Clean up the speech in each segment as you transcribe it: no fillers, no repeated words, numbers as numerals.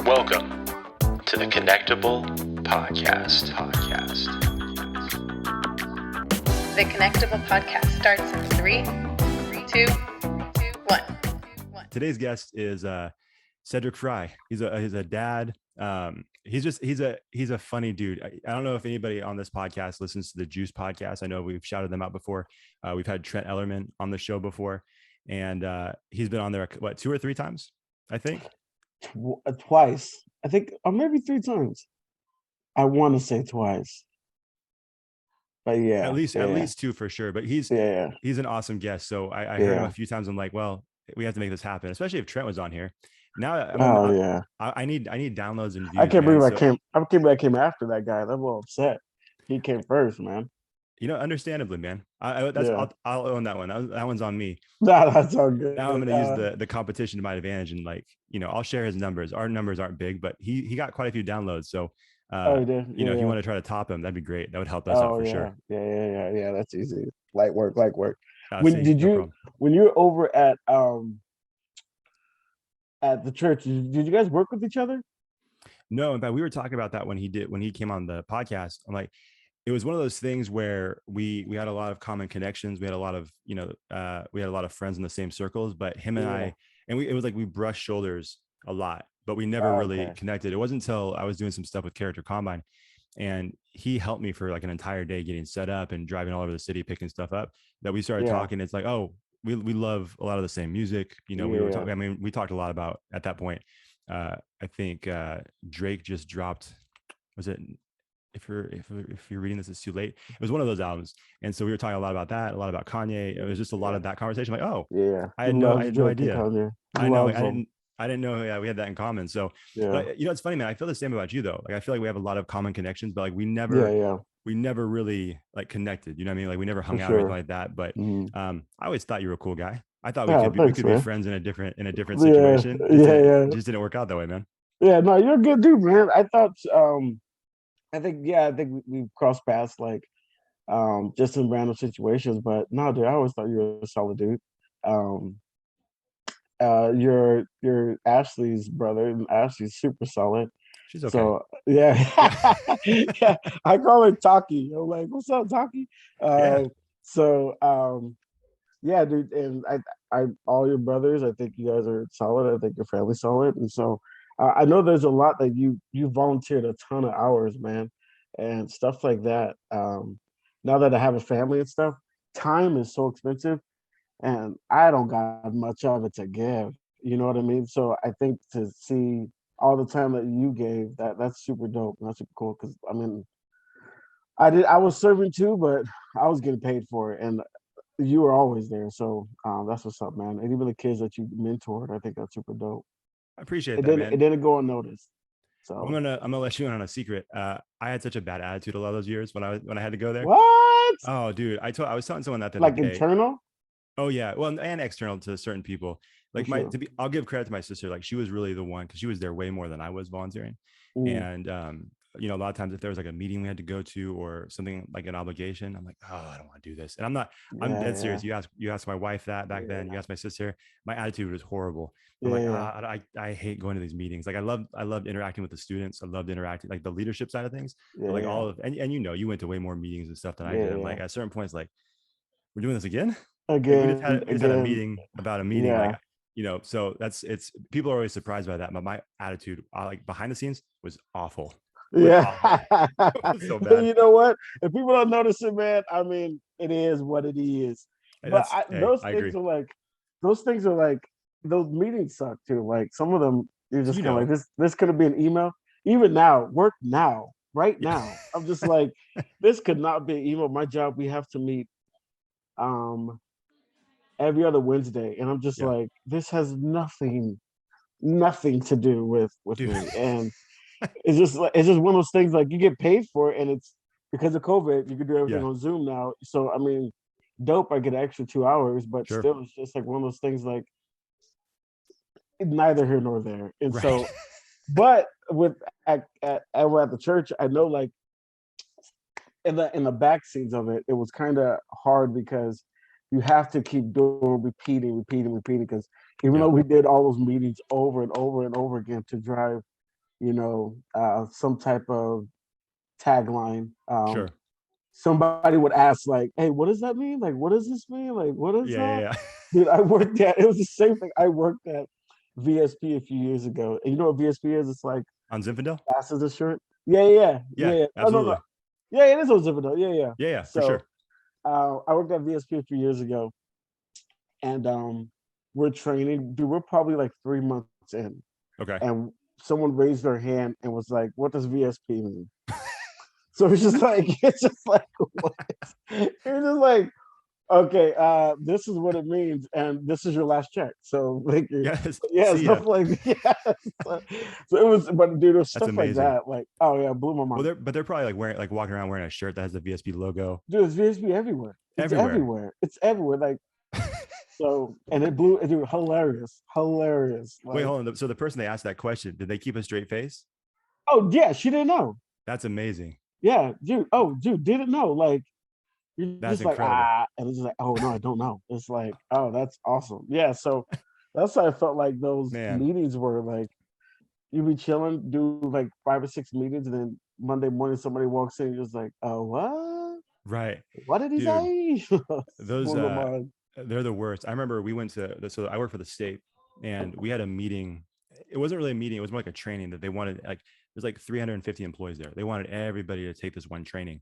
Welcome to the Connectable podcast. The Connectable podcast starts in 3, 2, 1. Today's guest is Cedric Frye. He's a dad. He's a funny dude. I don't know if anybody on this podcast listens to the Juice podcast. I know we've shouted them out before. We've had Trent Ellerman on the show before, and he's been on there 2 or 3 times, I think. Twice, I think, or maybe 3 times. I want to say twice, but yeah, at least 2 for sure. But he's an awesome guest. So I heard him a few times. I'm like, well, we have to make this happen, especially if Trent was on here. Now, I need downloads and views. I can't believe I came after that guy. I'm a little upset. He came first, man. You know, understandably, man. I'll own that one. That one's on me. Nah, that's all good. Now I'm going to use the competition to my advantage, and I'll share his numbers. Our numbers aren't big, but he got quite a few downloads. So, if you want to try to top him, that'd be great. That would help us out for sure. Yeah. That's easy. Light work. When you were over at the church, did you guys work with each other? No, in fact, we were talking about that when he came on the podcast. I'm like, it was one of those things where we had a lot of common connections. We had a lot of, we had a lot of friends in the same circles, but him and I, and it was like we brushed shoulders a lot, but we never really connected. It wasn't until I was doing some stuff with Character Combine, and he helped me for like an entire day getting set up and driving all over the city, picking stuff up, that we started talking. It's like, oh, we love a lot of the same music. We were talking, I mean, we talked a lot about, at that point, I think Drake just dropped, was it, if you're reading this, it's too late. It was one of those albums. And so we were talking a lot about that, a lot about Kanye. It was just a lot of that conversation. Like, oh, I had no idea. I know. I didn't know. We had that in common. So, but, it's funny, man. I feel the same about you though. Like, I feel like we have a lot of common connections, but like we never really like connected. You know what I mean? Like we never hung out or anything like that. But I always thought you were a cool guy. I thought we could be friends in a different situation. It just didn't work out that way, man. Yeah, no, you're a good dude, man. I think we've crossed paths like just in random situations, but no, dude, I always thought you were a solid dude. You're Ashley's brother, and Ashley's super solid. She's okay. So yeah, I call her Taki. I'm like, what's up, Taki? Yeah, dude, and I all your brothers, I think you guys are solid. I think your family's solid, and so I know there's a lot that you volunteered a ton of hours, man, and stuff like that. Now that I have a family and stuff, time is so expensive, and I don't got much of it to give. You know what I mean? So I think to see all the time that you gave, that's super dope. That's super cool, because I mean, I was serving too, but I was getting paid for it, and you were always there. So that's what's up, man. And even the kids that you mentored, I think that's super dope. I appreciate that, man. It didn't go unnoticed. So I'm gonna let you in on a secret. I had such a bad attitude a lot of those years when I had to go there. What? Oh, dude, I was telling someone that like internal. Oh yeah, well, and external to certain people. Like I'll give credit to my sister. Like she was really the one, because she was there way more than I was volunteering. And a lot of times if there was like a meeting we had to go to or something like an obligation, I'm like, oh, I don't want to do this. And I'm dead serious. You asked my wife that back then. You asked my sister. My attitude was horrible. I hate going to these meetings. Like I loved interacting with the students. I loved interacting, like the leadership side of things. And you went to way more meetings and stuff than I did. I'm like, at certain points, like, we're doing this again. We just had a meeting about a meeting. Like, so people are always surprised by that. But my attitude, like behind the scenes, was awful. Yeah. So bad. You know what? If people don't notice it, man, I mean, it is what it is. But those things are like, those meetings suck too. Like some of them, you're just kind of like, this could have been an email. Even now, work now, right now. I'm just like, this could not be an email. My job, we have to meet every other Wednesday. And I'm just like, this has nothing to do with me. And it's just one of those things, like you get paid for it, and it's because of COVID, you can do everything on Zoom now. So I mean, dope, I get an extra 2 hours, but still it's just like one of those things, like neither here nor there. And so, but at the church, I know, like in the back scenes of it, it was kind of hard because you have to keep doing repeating, because even though we did all those meetings over and over and over again to drive some type of tagline. Sure. Somebody would ask like, "Hey, what does that mean? Like, what does this mean? Like, what is Yeah, that?" yeah, Dude, I worked at it was the same thing. I worked at VSP a few years ago. And you know what VSP is? It's like On Zinfandel? glasses and shirt. Yeah. Yeah, Oh no, no. absolutely. Yeah, it is on Zipido. Yeah. Yeah, yeah, for So sure. I worked at VSP a few years ago, and we're training. Dude, we're probably like 3 months in, Okay. and someone raised their hand and was like, "What does VSP mean?" So it's just like what? It's just like, okay, this is what it means, and this is your last check. So like, Yes. yeah, See ya. stuff like so, so it was, but dude, it was That's stuff like amazing. that. Like, oh yeah, it blew my Well, mind. they're probably like wearing like walking around wearing a shirt that has the VSP logo Dude, it's VSB everywhere. It's everywhere. everywhere. It's everywhere. Like so, and it blew. Dude, hilarious, hilarious. Wait, Like, hold on. So the person they asked that question, did they keep a straight face? oh yeah, she didn't know. That's amazing. Yeah, dude. Oh, dude, didn't know. Like, you're That's just like incredible. and it's just like, oh no, I don't know. It's like, oh, that's awesome. Yeah, so that's how I felt like those Man. meetings were. Like, you be chilling, do like 5 or 6 meetings, and then Monday morning somebody walks in, you're just like, oh what? Right. What did he Dude, say? those Blew my mind. they're the worst. I remember we went to so I work for the state and we had a meeting. It wasn't really a meeting, it was more like a training that they wanted like there's like 350 employees there. They wanted everybody to take this one training.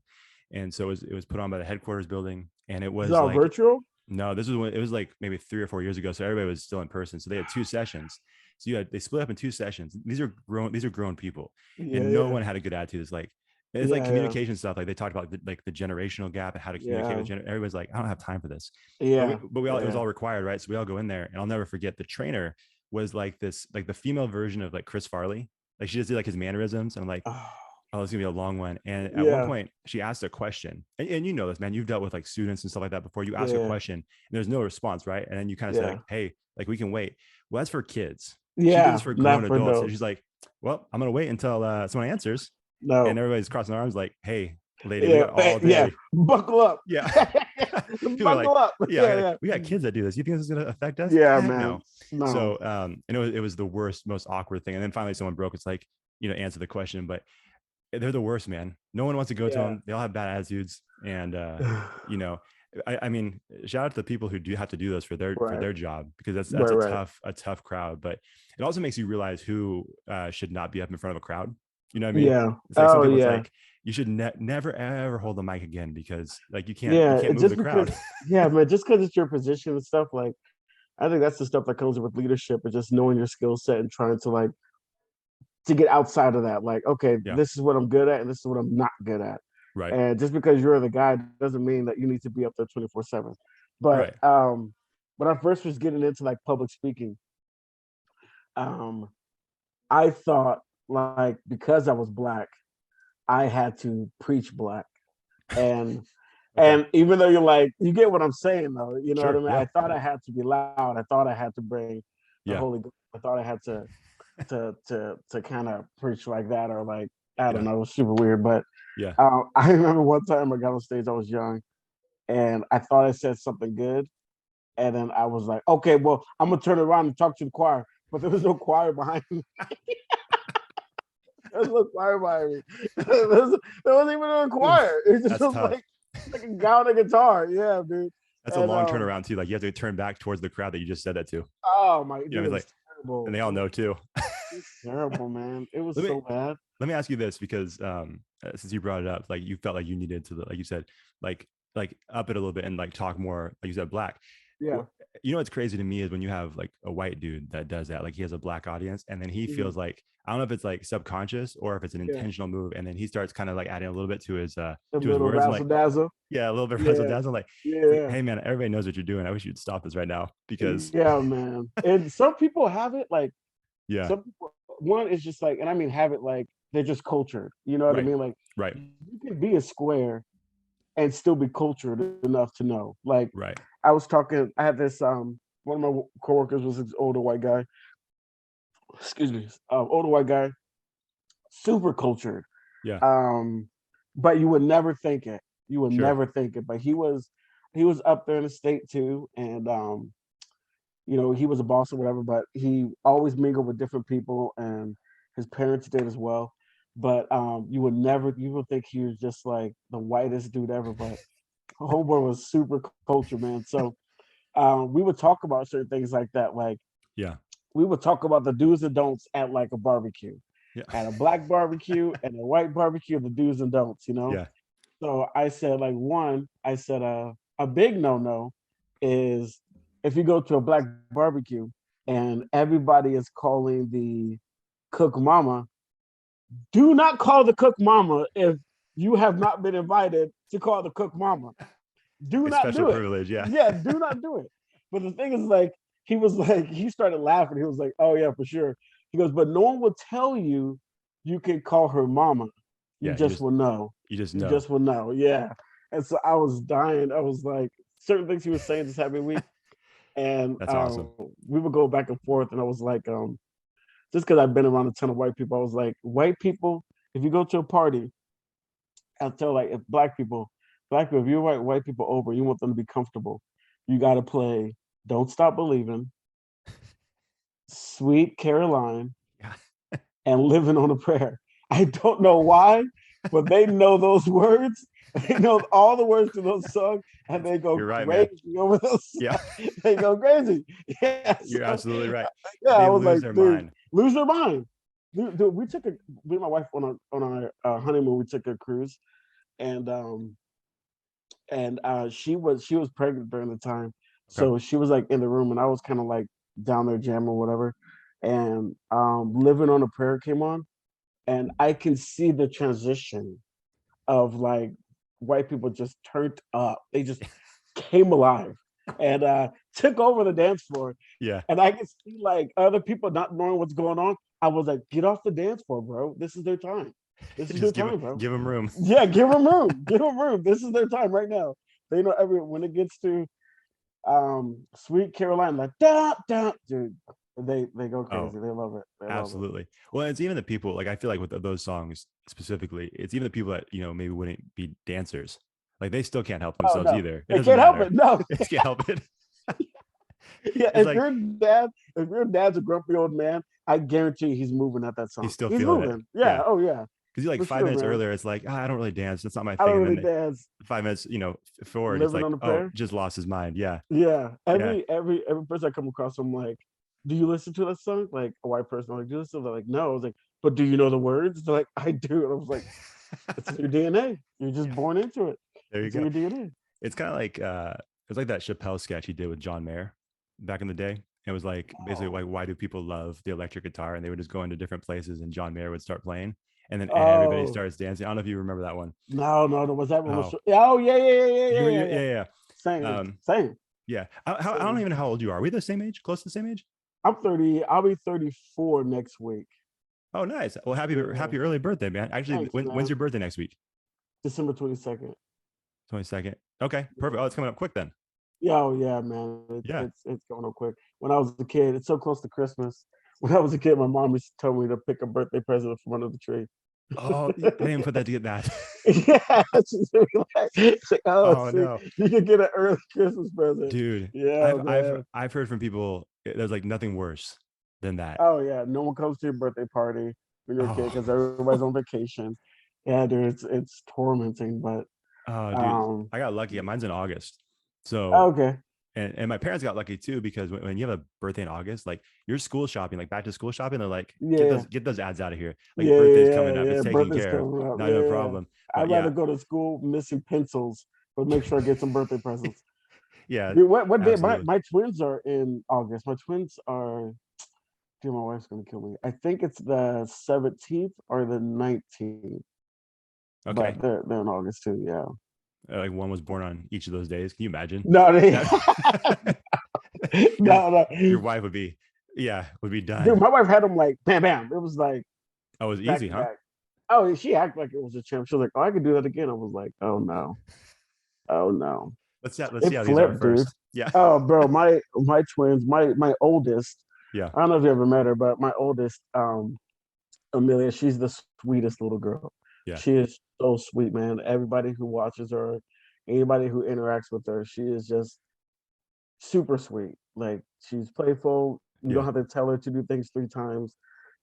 And so it was put on by the headquarters building and it Is it was all like virtual? no, this was when it was like maybe 3 or 4 years ago. So everybody was still in person. So they had 2 sessions. So they split up in 2 sessions. These are grown people, Yeah, and no yeah, one had a good attitude. It's like yeah, communication stuff. Like they talked about the generational gap and how to communicate yeah, with everybody's like, I don't have time for this. yeah, But we all it was yeah. all required, right? So we all go in there, and I'll never forget the trainer was like this, like the female version of like Chris Farley. Like she just did like his mannerisms, and I'm like, Oh, oh, it's gonna be a long one. And at one yeah, point, she asked a question, and you know this, man. You've dealt with like students and stuff like that before. You ask a yeah, question, and there's no response, right? And then you kind of say yeah, like, "Hey, like we can wait." Well, that's for kids. She did this yeah. for grown Not for adults, and she's those. like, "Well, I'm gonna wait until someone answers." And No. everybody's crossing their arms, like, "Hey, lady, we Yeah, got all yeah. day." Buckle up. Yeah, people are like, Buckle up. "Yeah, Yeah, we got kids that do this. You think this is gonna affect us?" yeah, Heck man. no. No. So, and it was the worst, most awkward thing. And then finally, someone broke. It's like, answer the question, but they're the worst, man. No one wants to go to Yeah. them. They all have bad attitudes, and you know, I mean, shout out to the people who do have to do this for their Right. job because that's Right. a Right. tough crowd. But it also makes you realize who should not be up in front of a crowd. You know what I mean? Yeah. It's like some Oh people. It's yeah. like you should never ever hold the mic again because like you Yeah. can't It's move just the because crowd. yeah, man, just because it's your position and stuff, like I think that's the stuff that comes with leadership and just knowing your skill set and trying to like to get outside of that. Like, okay, Yeah. this is what I'm good at and this is what I'm not good at. Right. And just because you're the guy doesn't mean that you need to be up there 24/7. But Right. when I first was getting into like public speaking, um, I thought like because I was black, I had to preach black. And Okay. even though you're like, you get what I'm saying though, you know what I Sure. mean? Yeah. I thought I had to be loud. I thought I had to bring the Yeah. Holy Ghost. I thought I had to kind of preach like that or like I don't Yeah. know, it was super weird. But Yeah. I remember one time I got on stage, I was young, and I thought I said something good. And then I was like, okay, well, I'm gonna turn around and talk to the choir. But there was no choir behind me. There was no choir behind me. There wasn't even a Oof. choir. It just That's was tough. like a guy on a guitar. Yeah, dude. That's a And long turnaround too. Like you have to turn back towards the crowd that you just said that to. oh my You know, dude, it's it was like, and terrible. they all know too. It was terrible, man. It was let me so bad. let me ask you this because since you brought it up, like you felt like you needed to, like you said, like up it a little bit and like talk more, like you said, black. Yeah. You know what's crazy to me is when you have like a white dude that does that, like he has a black audience, and then he Mhm. feels like I don't know if it's like subconscious or if it's an Yeah. intentional move, and then he starts kind of like adding a little bit to his A little words. I'm razzle like, dazzle. yeah, a little bit razzle Yeah. dazzle. Like it's like, Yeah. hey man, everybody knows what you're doing. I wish you'd stop this right now because Yeah, man. And some people have it like yeah, some people one is just like, and I mean have it like they're just cultured. You know what I right, mean? Like right, you can be a square and still be cultured enough to know. Like right, I had this one of my coworkers was this older white guy. Excuse me, older white guy, super cultured. yeah, Um, but you would never think it. You would sure, never think it. But he was up there in the state too, and he was a boss or whatever. But he always mingled with different people, and His parents did as well. But you would think he was just like the whitest dude ever. But homeboy was super culture, man. So we would talk about certain things like that. Like Yeah. we would talk about the do's and don'ts at like a barbecue, Yeah. at a black barbecue and a white barbecue, the do's and don'ts, you know? Yeah. So I said, like, one, I said, a big no is if you go to a black barbecue and everybody is calling the cook mama, do not call the cook mama if you have not been invited to call the cook mama. Do A not special do it. privilege. Yeah. Yeah, do not do it. But the thing is, like, he was like, he started laughing. He was like, oh, yeah, for sure. He goes, but no one will tell you you can call her mama. You Yeah. just will know. You just You know. just will know. Yeah. And so I was dying. I was like, certain things he was saying just every week. And That's awesome. we would go back and forth. And I was like, just because I've been around a ton of white people, I was like, white people, if you go to a party, I'll tell like if black people, if you invite white people over, you want them to be comfortable. You got to play "Don't Stop Believing," "Sweet Caroline," Yeah. and "Living on a Prayer." I don't know why, but they know those words. They know all the words to those songs, and they go You're right, man. crazy over those. Yeah. They go crazy. Yeah, You're so, absolutely right. yeah. They I was lose like, their dude, mind. lose their mind. Dude, we took me and my wife on our honeymoon. We took a cruise, and she was pregnant during the time, Okay. so she was like in the room, and I was kind of like down there jamming or whatever, and "Living on a Prayer" came on, and I can see the transition of like white people just turned up. They just came alive and took over the dance floor, Yeah. and I can see like other people not knowing what's going on. I was like, get off the dance floor, bro. This is their time. This is their Just time, bro. give them room. Yeah, give them room. Give them room. This is their time right now. They know when it gets to Sweet Caroline, like da da, dude, they go crazy. Oh, They love it. They love it. absolutely. Well, it's even the people, like I feel like with those songs specifically, it's even the people that, maybe wouldn't be dancers. Like they still can't help Oh themselves no, either. It they doesn't can't help matter. it. No, They just can't help it. yeah. It's like If your dad's a grumpy old man, I guarantee he's moving at that he's song. still He's feeling it. moving. Yeah. Yeah. Oh yeah. Because you like For 5 minutes sure, man. earlier, it's like, I don't really dance. That's not my I thing. don't And really then dance. 5 minutes, forward, it's Living like, on a oh, prayer. just lost his mind. Yeah. Yeah. Yeah. Every person I come across, I'm like, do you listen to that song? Like a white person, I'm like, do you listen? They're like, no. I was like, but do you know the words? They're like, I do. And I was like, it's in your DNA. You're just Yeah. born into it. There you It's go. in your DNA. It's kind of like it's like that Chappelle sketch he did with John Mayer back in the day. It was like basically like, why do people love the electric guitar? And they would just go into different places and John Mayer would start playing and then everybody Oh starts dancing. I don't know if you remember that one. no, was that one? Oh, Oh yeah, yeah. Same, Um, same. yeah. I don't even know how old you are. Are we the same age? Close to the same age? I'm 30. I'll be 34 next week. Oh, nice. Well, happy early birthday, man. Actually, Thanks, when's man. your birthday next week? December 22nd. 22nd. Okay, perfect. Oh, it's coming up quick then. Yeah, oh yeah, man. Yeah. It's going on quick. When I was a kid, it's so close to Christmas. When I was a kid, my mom used to tell me to pick a birthday present from under the tree. Oh, I didn't even put that to get that. Yeah, she's like, oh, Oh see, no, you can get an early Christmas present. dude. Yeah, I've man. I've heard from people. There's like nothing worse than that. Oh yeah, no one comes to your birthday party when you're a kid Oh, because everybody's on vacation. Yeah, dude, it's tormenting, but oh, dude. um, I got lucky. Mine's in August. So okay. and my parents got lucky too because when you have a birthday in August, like your school shopping, like back to school shopping, they're like, Yeah, get those ads out of here. Like birthday's coming up, yeah. it's taken Birthday's care of, coming up. not even a Yeah. problem. But I'd rather yeah, go to school missing pencils, but make sure I get some birthday presents. yeah, Dude, what day? absolutely. My twins are in August. My twins are. Dude, my wife's gonna kill me. I think it's the 17th or the 19th, Okay, but they're in August too. Yeah. like one was born on each of those days. Can you imagine? No, That your no. your wife would be Dude, done. my wife had them like bam, bam. It was like Oh, it was back easy, to huh? back. Oh, she acted like it was a champ. She was like, "Oh, I could do that again." I was like, "Oh no, oh no." Let's It see how these are flipped, dude. first. Yeah, Oh, bro, my twins, my oldest. yeah, I don't know if you ever met her, but my oldest, Amelia, she's the sweetest little girl. yeah, She is so sweet, man. Everybody who watches her, anybody who interacts with her, she is just super sweet. Like she's playful. You don't yeah. have to tell her to do things 3 times,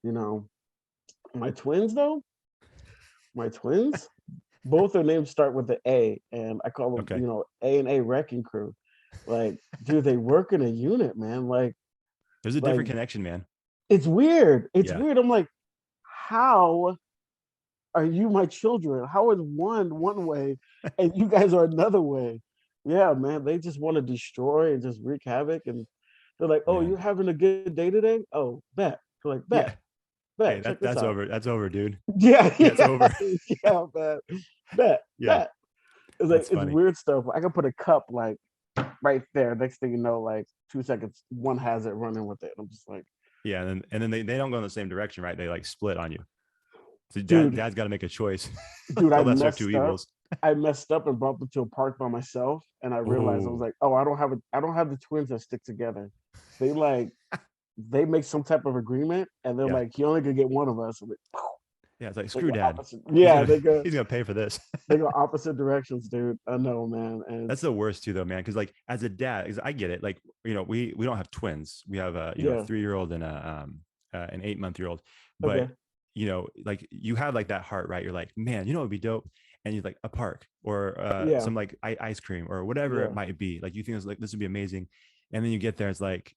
you know. My twins though, my twins, both their names start with the A, and I call them, Okay. A and A Wrecking Crew. Like, dude, they work in a unit, man. There's a Like different connection, man. it's weird. It's Yeah. weird. I'm like, how are you my children? How is one way and you guys are another way? Yeah, man. They just want to destroy and just wreak havoc. And they're like, oh, Man. you're having a good day today? Oh, bet. They're like, Yeah. Hey, check this that's out. over. That's over, dude. Yeah, That's over. yeah, man. Yeah. Bet. It's like That's it's funny. weird stuff. I can put a cup like right there. Next thing you know, like 2 seconds, one has it running with it. I'm just like, Yeah. And then they don't go in the same direction, right? They like split on you. So dude, dad's got to make a choice. dude, The I lesser of two messed up. evils. I messed up and brought them to a park by myself, and I realized I was Oh, like, oh, I don't have the twins that stick together. They like they make some type of agreement, and they're yeah. like, you only could get one of us. I'm like, Yeah. It's like, they screw go dad. opposite. Yeah, He's gonna pay for this. they go opposite directions, dude. I know, man. And That's the worst too, though, man. Because like as a dad, 'cause I get it. Like we don't have twins. We have a a yeah, 3-year-old and an 8-month-old. But okay, like you have like that heart, right? You're like, man, it would be dope. And you're like a park or yeah, some like ice cream or whatever it yeah. might be. Like you think it's like this would be amazing. And then you get there, it's like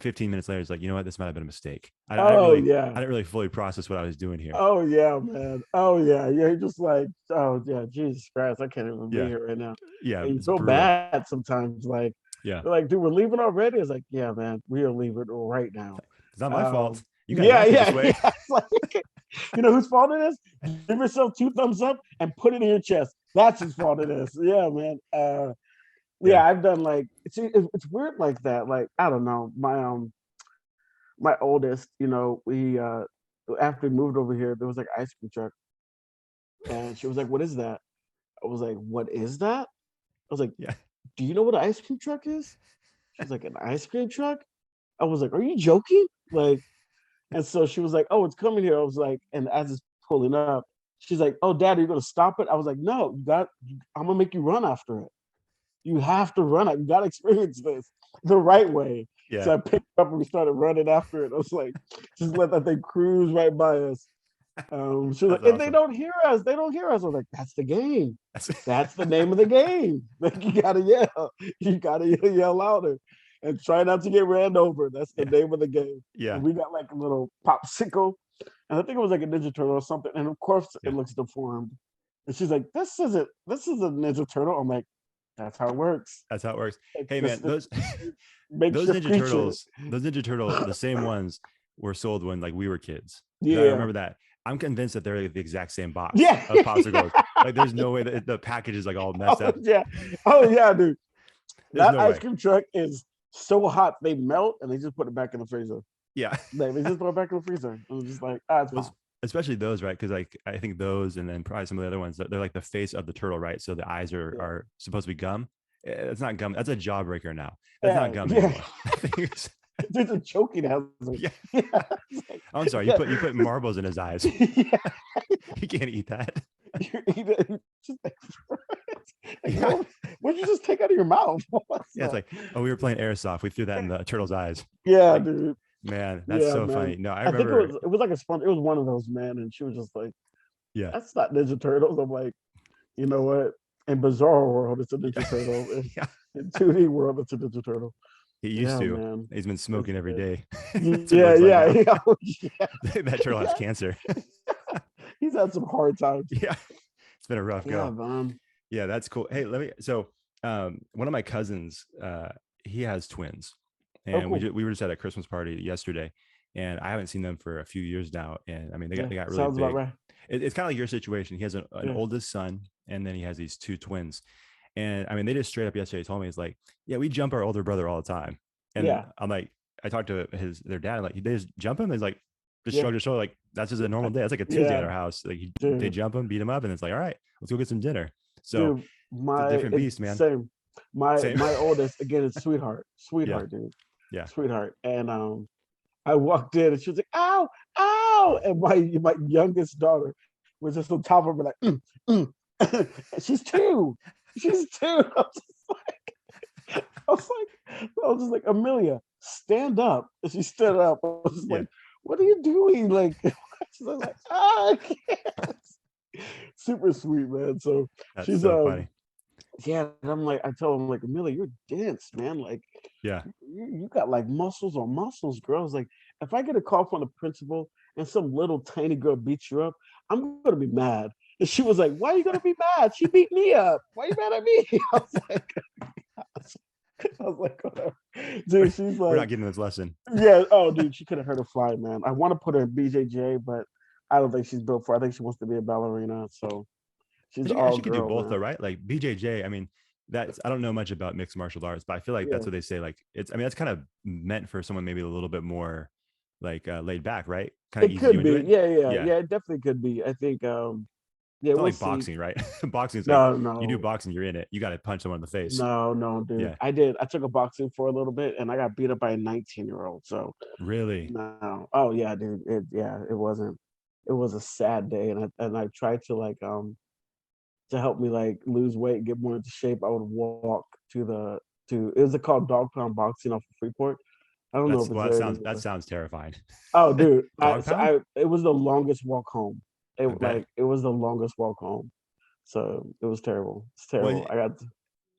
15 minutes later, it's like, what, this might have been a mistake. Oh yeah. I didn't really fully process what I was doing here. Oh yeah, man. Oh yeah. Yeah. You're just like, oh yeah, Jesus Christ, I can't even be Yeah, here right now. yeah, And you it's feel brutal. bad sometimes. Like Yeah, they're like, dude, we're leaving already. It's like, yeah, man, we are leaving right now. it's not my fault. You guys Yeah, left it this yeah, way. yeah. It's like, you know whose fault it is? Give yourself 2 thumbs up and put it in your chest. That's whose fault it is. Yeah, man. Yeah, Yeah, I've done like it's weird like that. Like I don't know, my oldest, we after we moved over here, there was like an ice cream truck, and she was like, "What is that?" I was like, "What is that?" I was like, yeah. "Do you know what an ice cream truck is?" She's like, "An ice cream truck?" I was like, "Are you joking?" Like, and so she was like, "Oh, it's coming here." I was like, and as it's pulling up, she's like, "Oh, Dad, are you gonna stop it?" I was like, "No, I'm gonna make you run after it. You have to run it. You gotta experience this the right way." Yeah. So I picked up and we started running after it. I was like, just let that thing cruise right by us. She was That's like, and they awesome. don't hear us. They don't hear us. I was like, that's the game. That's That's the name of the game. Like you gotta yell. You gotta yell louder and try not to get ran over. That's the yeah, name of the game. yeah, And we got like a little popsicle, and I think it was like a Ninja Turtle or something. And of course, it yeah. looks deformed. And she's like, This is a Ninja Turtle." I'm like, "That's how it works. That's how it works. Like, Hey, man, this those those makeshift Ninja creature." Turtles, the same ones were sold when like we were kids. 'Cause I Yeah. remember that. I'm convinced that they're like the exact same box Yeah. of popsicles. Like, there's no way that the package is like all messed Oh up. yeah. Oh yeah, dude. There's That no ice way. cream truck is so hot they melt and they just put it back in the freezer. Yeah. Like, they just put it back in the freezer. And it's just like, it's Well, fine. especially those, right? Because like I think those, and then probably some of the other ones, they're like the face of the turtle, right? So the eyes are Yeah. are supposed to be gum. It's not gum. That's a jawbreaker now. That's not Yeah. gum Yeah. anymore. I think There's a choking hazard. yeah. Yeah. It's like, I'm sorry. yeah. You put marbles in his eyes. Yeah. You can't eat that. You eat it, just like, Yeah. what'd you just take out of your mouth? What's Yeah, it's that? like, oh, we were playing airsoft. We threw that in the turtle's eyes. Yeah, Like, dude. man, that's Yeah, so man. funny. No, I I think remember. it was like a sponge. It was one of those, man. And she was just like, Yeah, that's not Ninja Turtles. I'm like, you know what? In Bizarre World, it's a Ninja yeah, Turtle. yeah. In 2D World, it's a Ninja Turtle. He used Yeah, to. man. He's been smoking every day. That's what it Yeah, looks like yeah, now. yeah. Oh, yeah. That turtle has Yeah. cancer. He's had some hard times. Yeah, it's been a rough Yeah, go. man. Yeah, that's cool. Hey, let me. So, one of my cousins, he has twins, Oh, and cool. we were just at a Christmas party yesterday, and I haven't seen them for a few years now. And I mean, Yeah, they got really sounds about big. right. It's kind of like your situation. He has an Yeah. oldest son, and then he has these two twins. And I mean, they just straight up yesterday told me, it's like, yeah, we jump our older brother all the time. And Yeah. I'm like, I talked to their dad, I'm like, they just jump him. He's like, just Yeah. shrugged his shoulder, like, that's just a normal day. It's like a Tuesday at Yeah, our house. Like, they dude. jump him, beat him up, and it's like, all right, let's go get some dinner. So Dude, it's a different beast, man. same. Same. My oldest, again, is sweetheart. Yeah. Sweetheart, dude. Yeah. Sweetheart. And I walked in and she was like, ow, ow. And my youngest daughter was just on top of her, like, and she's two. She's two. I was just like, Amelia, stand up. And she stood up. I was just Yeah. like, what are you doing? Like, She's like, I can't. Super sweet, man. So That's she's so funny. yeah, and I'm like, I tell him like, Amelia, you're dense, man. Like, Yeah. you got like muscles on muscles, girl. I was like, if I get a call from the principal and some little tiny girl beats you up, I'm gonna be mad. And she was like, why are you gonna be mad? She beat me up. Why are you mad at me? I was like, whatever. Dude, she's We're like, not getting this lesson. yeah, oh, dude, she could have heard a fly, man. I want to put her in BJJ, but I don't think she's built for it. I think she wants to be a ballerina. So she's all She could do girl, both man. though, right? Like BJJ. I mean, I don't know much about mixed martial arts, but I feel like Yeah. that's what they say. Like I mean, that's kind of meant for someone maybe a little bit more like laid back, right? Kind of It ease you could into be. it. Yeah, it definitely could be. I think yeah, It's not we'll like see. boxing, right? Boxing's like No, you do no, boxing, you're in it. You got to punch someone in the face. no, dude. Yeah. I took a boxing for a little bit and I got beat up by a 19-year-old. So Really? no. Oh yeah, dude. It wasn't. It was a sad day, and I tried to like to help me like lose weight, get more into shape. I would walk to is it called Dog Pound Boxing off of Freeport? I don't know if it's there That anymore. sounds terrifying. Oh, dude, Dog pound? it was the longest walk home. I bet. It was the longest walk home. So it was terrible. It's Well, terrible. I got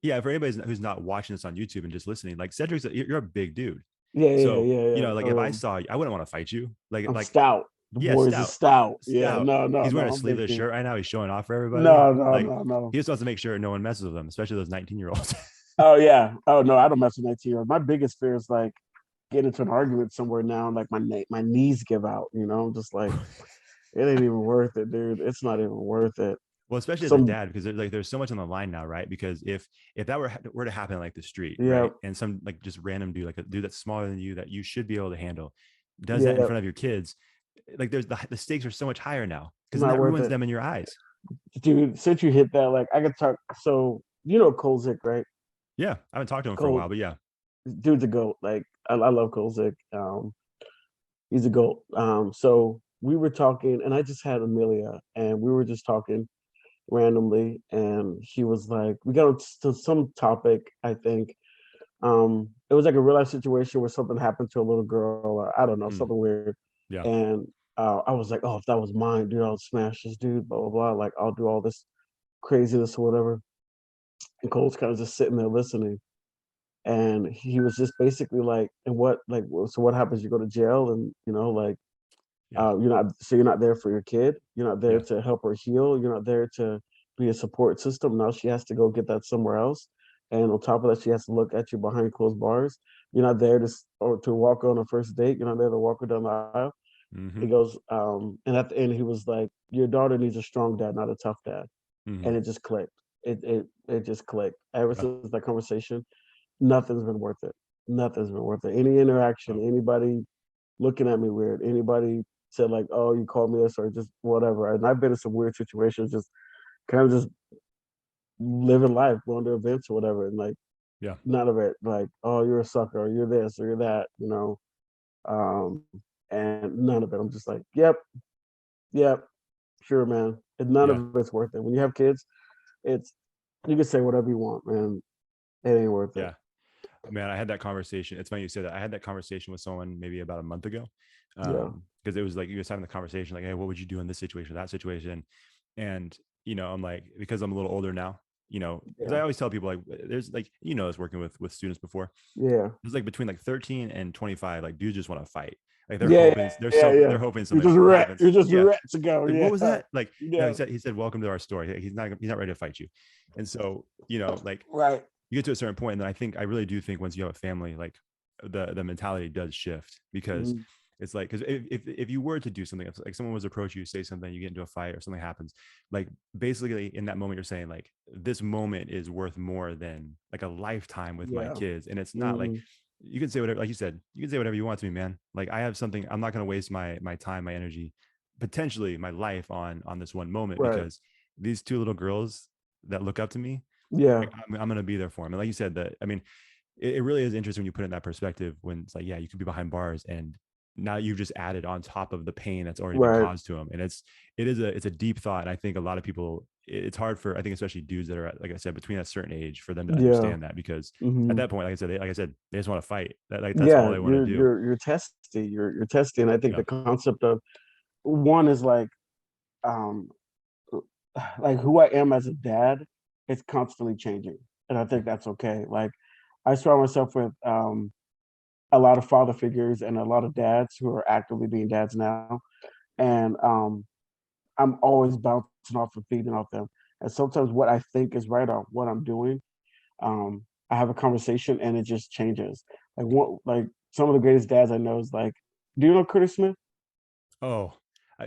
yeah, for anybody who's not watching this on YouTube and just listening, like Cedric's, you're a big dude. yeah, So, yeah, you yeah. know, like if I saw you, I wouldn't want to fight you. I'm Like, stout. The yeah, boys is stout, stout. Yeah, stout. He's no. wearing a I'm big sleeveless dude. shirt right now. He's showing off for everybody. No, no, Like, no, no. he just wants to make sure no one messes with him, especially those 19-year-olds. Oh yeah. Oh no, I don't mess with 19-year-olds. My biggest fear is like getting into an argument somewhere now and like my knees give out. You know, I'm just like it ain't even worth it, dude. It's not even worth it. Well, especially as a Some dad, because there's so much on the line now, right? Because if that were to happen like the street, yeah, right, and some like just random dude, like a dude that's smaller than you that you should be able to handle, does that in yeah, front of your kids, like there's the stakes are so much higher now because then not that worth ruins it. them in your eyes. Dude, since you hit that, like I could talk. So you know Kolzik, right? Yeah, I haven't talked to him for a Cole, while, but yeah, dude's a goat. Like I love Kolzik. He's a goat. So we were talking, and I just had Amelia, and we were just talking randomly, and he was like, we got to some topic. I think it was like a real life situation where something happened to a little girl, or I don't know, mm, something weird, yeah, and I was like, oh, if that was mine, dude, I'll smash this dude, blah blah blah. Like I'll do all this craziness or whatever. And Cole's kind of just sitting there listening. And he was just basically like, and what, like, so what happens? You go to jail, and you know, like, yeah, you're not there for your kid. You're not there yeah, to help her heal. You're not there to be a support system. Now she has to go get that somewhere else. And on top of that, she has to look at you behind closed bars. You're not there or to walk her on a first date. You're not there to walk her down the aisle. mm-hmm, He goes, and at the end, he was like, your daughter needs a strong dad, not a tough dad. mm-hmm, And it just clicked. It just clicked. Ever yeah, since that conversation, nothing's been worth it. Nothing's been worth it. Any oh, interaction, anybody looking at me weird, anybody said like, "Oh, you called me this," or just whatever. And I've been in some weird situations, just kind of just living life, going to events or whatever, and like yeah, none of it, like, "Oh, you're a sucker," or "You're this," or "You're that," you know. Um, and none of it. I'm just like, "Yep, yep, sure, man." And none yeah. of it's worth it. When you have kids, it's you can say whatever you want, man. It ain't worth it. Yeah. Man, I had that conversation. It's funny you said that. I had that conversation with someone maybe about a month ago. Yeah, Because it was like you was having the conversation, like, hey, what would you do in this situation, that situation? And I'm like, because I'm a little older now, because yeah, I always tell people like there's like, I was working with students before. yeah. There's like between like 13 and 25, like dudes just want to fight. Like they're Yeah, hoping yeah. they're hoping You're something just ready. happens. You're just Yeah. ready to go. Like, Yeah, what was that? Like, yeah. he said, welcome to our story. He's not ready to fight you. And so, like Right. you get to a certain point, and then I really do think once you have a family, like the mentality does shift because Mhm. it's like, because if you were to do something, if like someone was to approach you, say something, you get into a fight or something happens, like basically in that moment you're saying like this moment is worth more than like a lifetime with my Yeah. kids. And it's not like Mhm. you can say whatever, like you said, you can say whatever you want to me, man. Like I have something, I'm not going to waste my time, my energy, potentially my life on this one moment, Right. because these two little girls that look up to me, Yeah. like, I'm going to be there for them. And like you said, that, I mean, it really is interesting when you put it in that perspective, when it's like, yeah, you could be behind bars and now you've just added on top of the pain that's already been Right. caused to them. And it's a deep thought. And I think a lot of people, it's hard for, I think, especially dudes that are at, like I said, between a certain age for them to Yeah. understand that, because at Mhm. that point, like I said, they just want to fight. That, like, that's all Yeah. they want to do. You're testy. You're testy. And I think Yeah. the concept of one is um like who I am as a dad, it's constantly changing. And I think that's okay. Like I surround myself with a lot of father figures and a lot of dads who are actively being dads now. And I'm always bouncing off and feeding off them. And sometimes what I think is right on what I'm doing, I have a conversation and it just changes. Like some of the greatest dads I know is like, do you know Curtis Smith? Oh,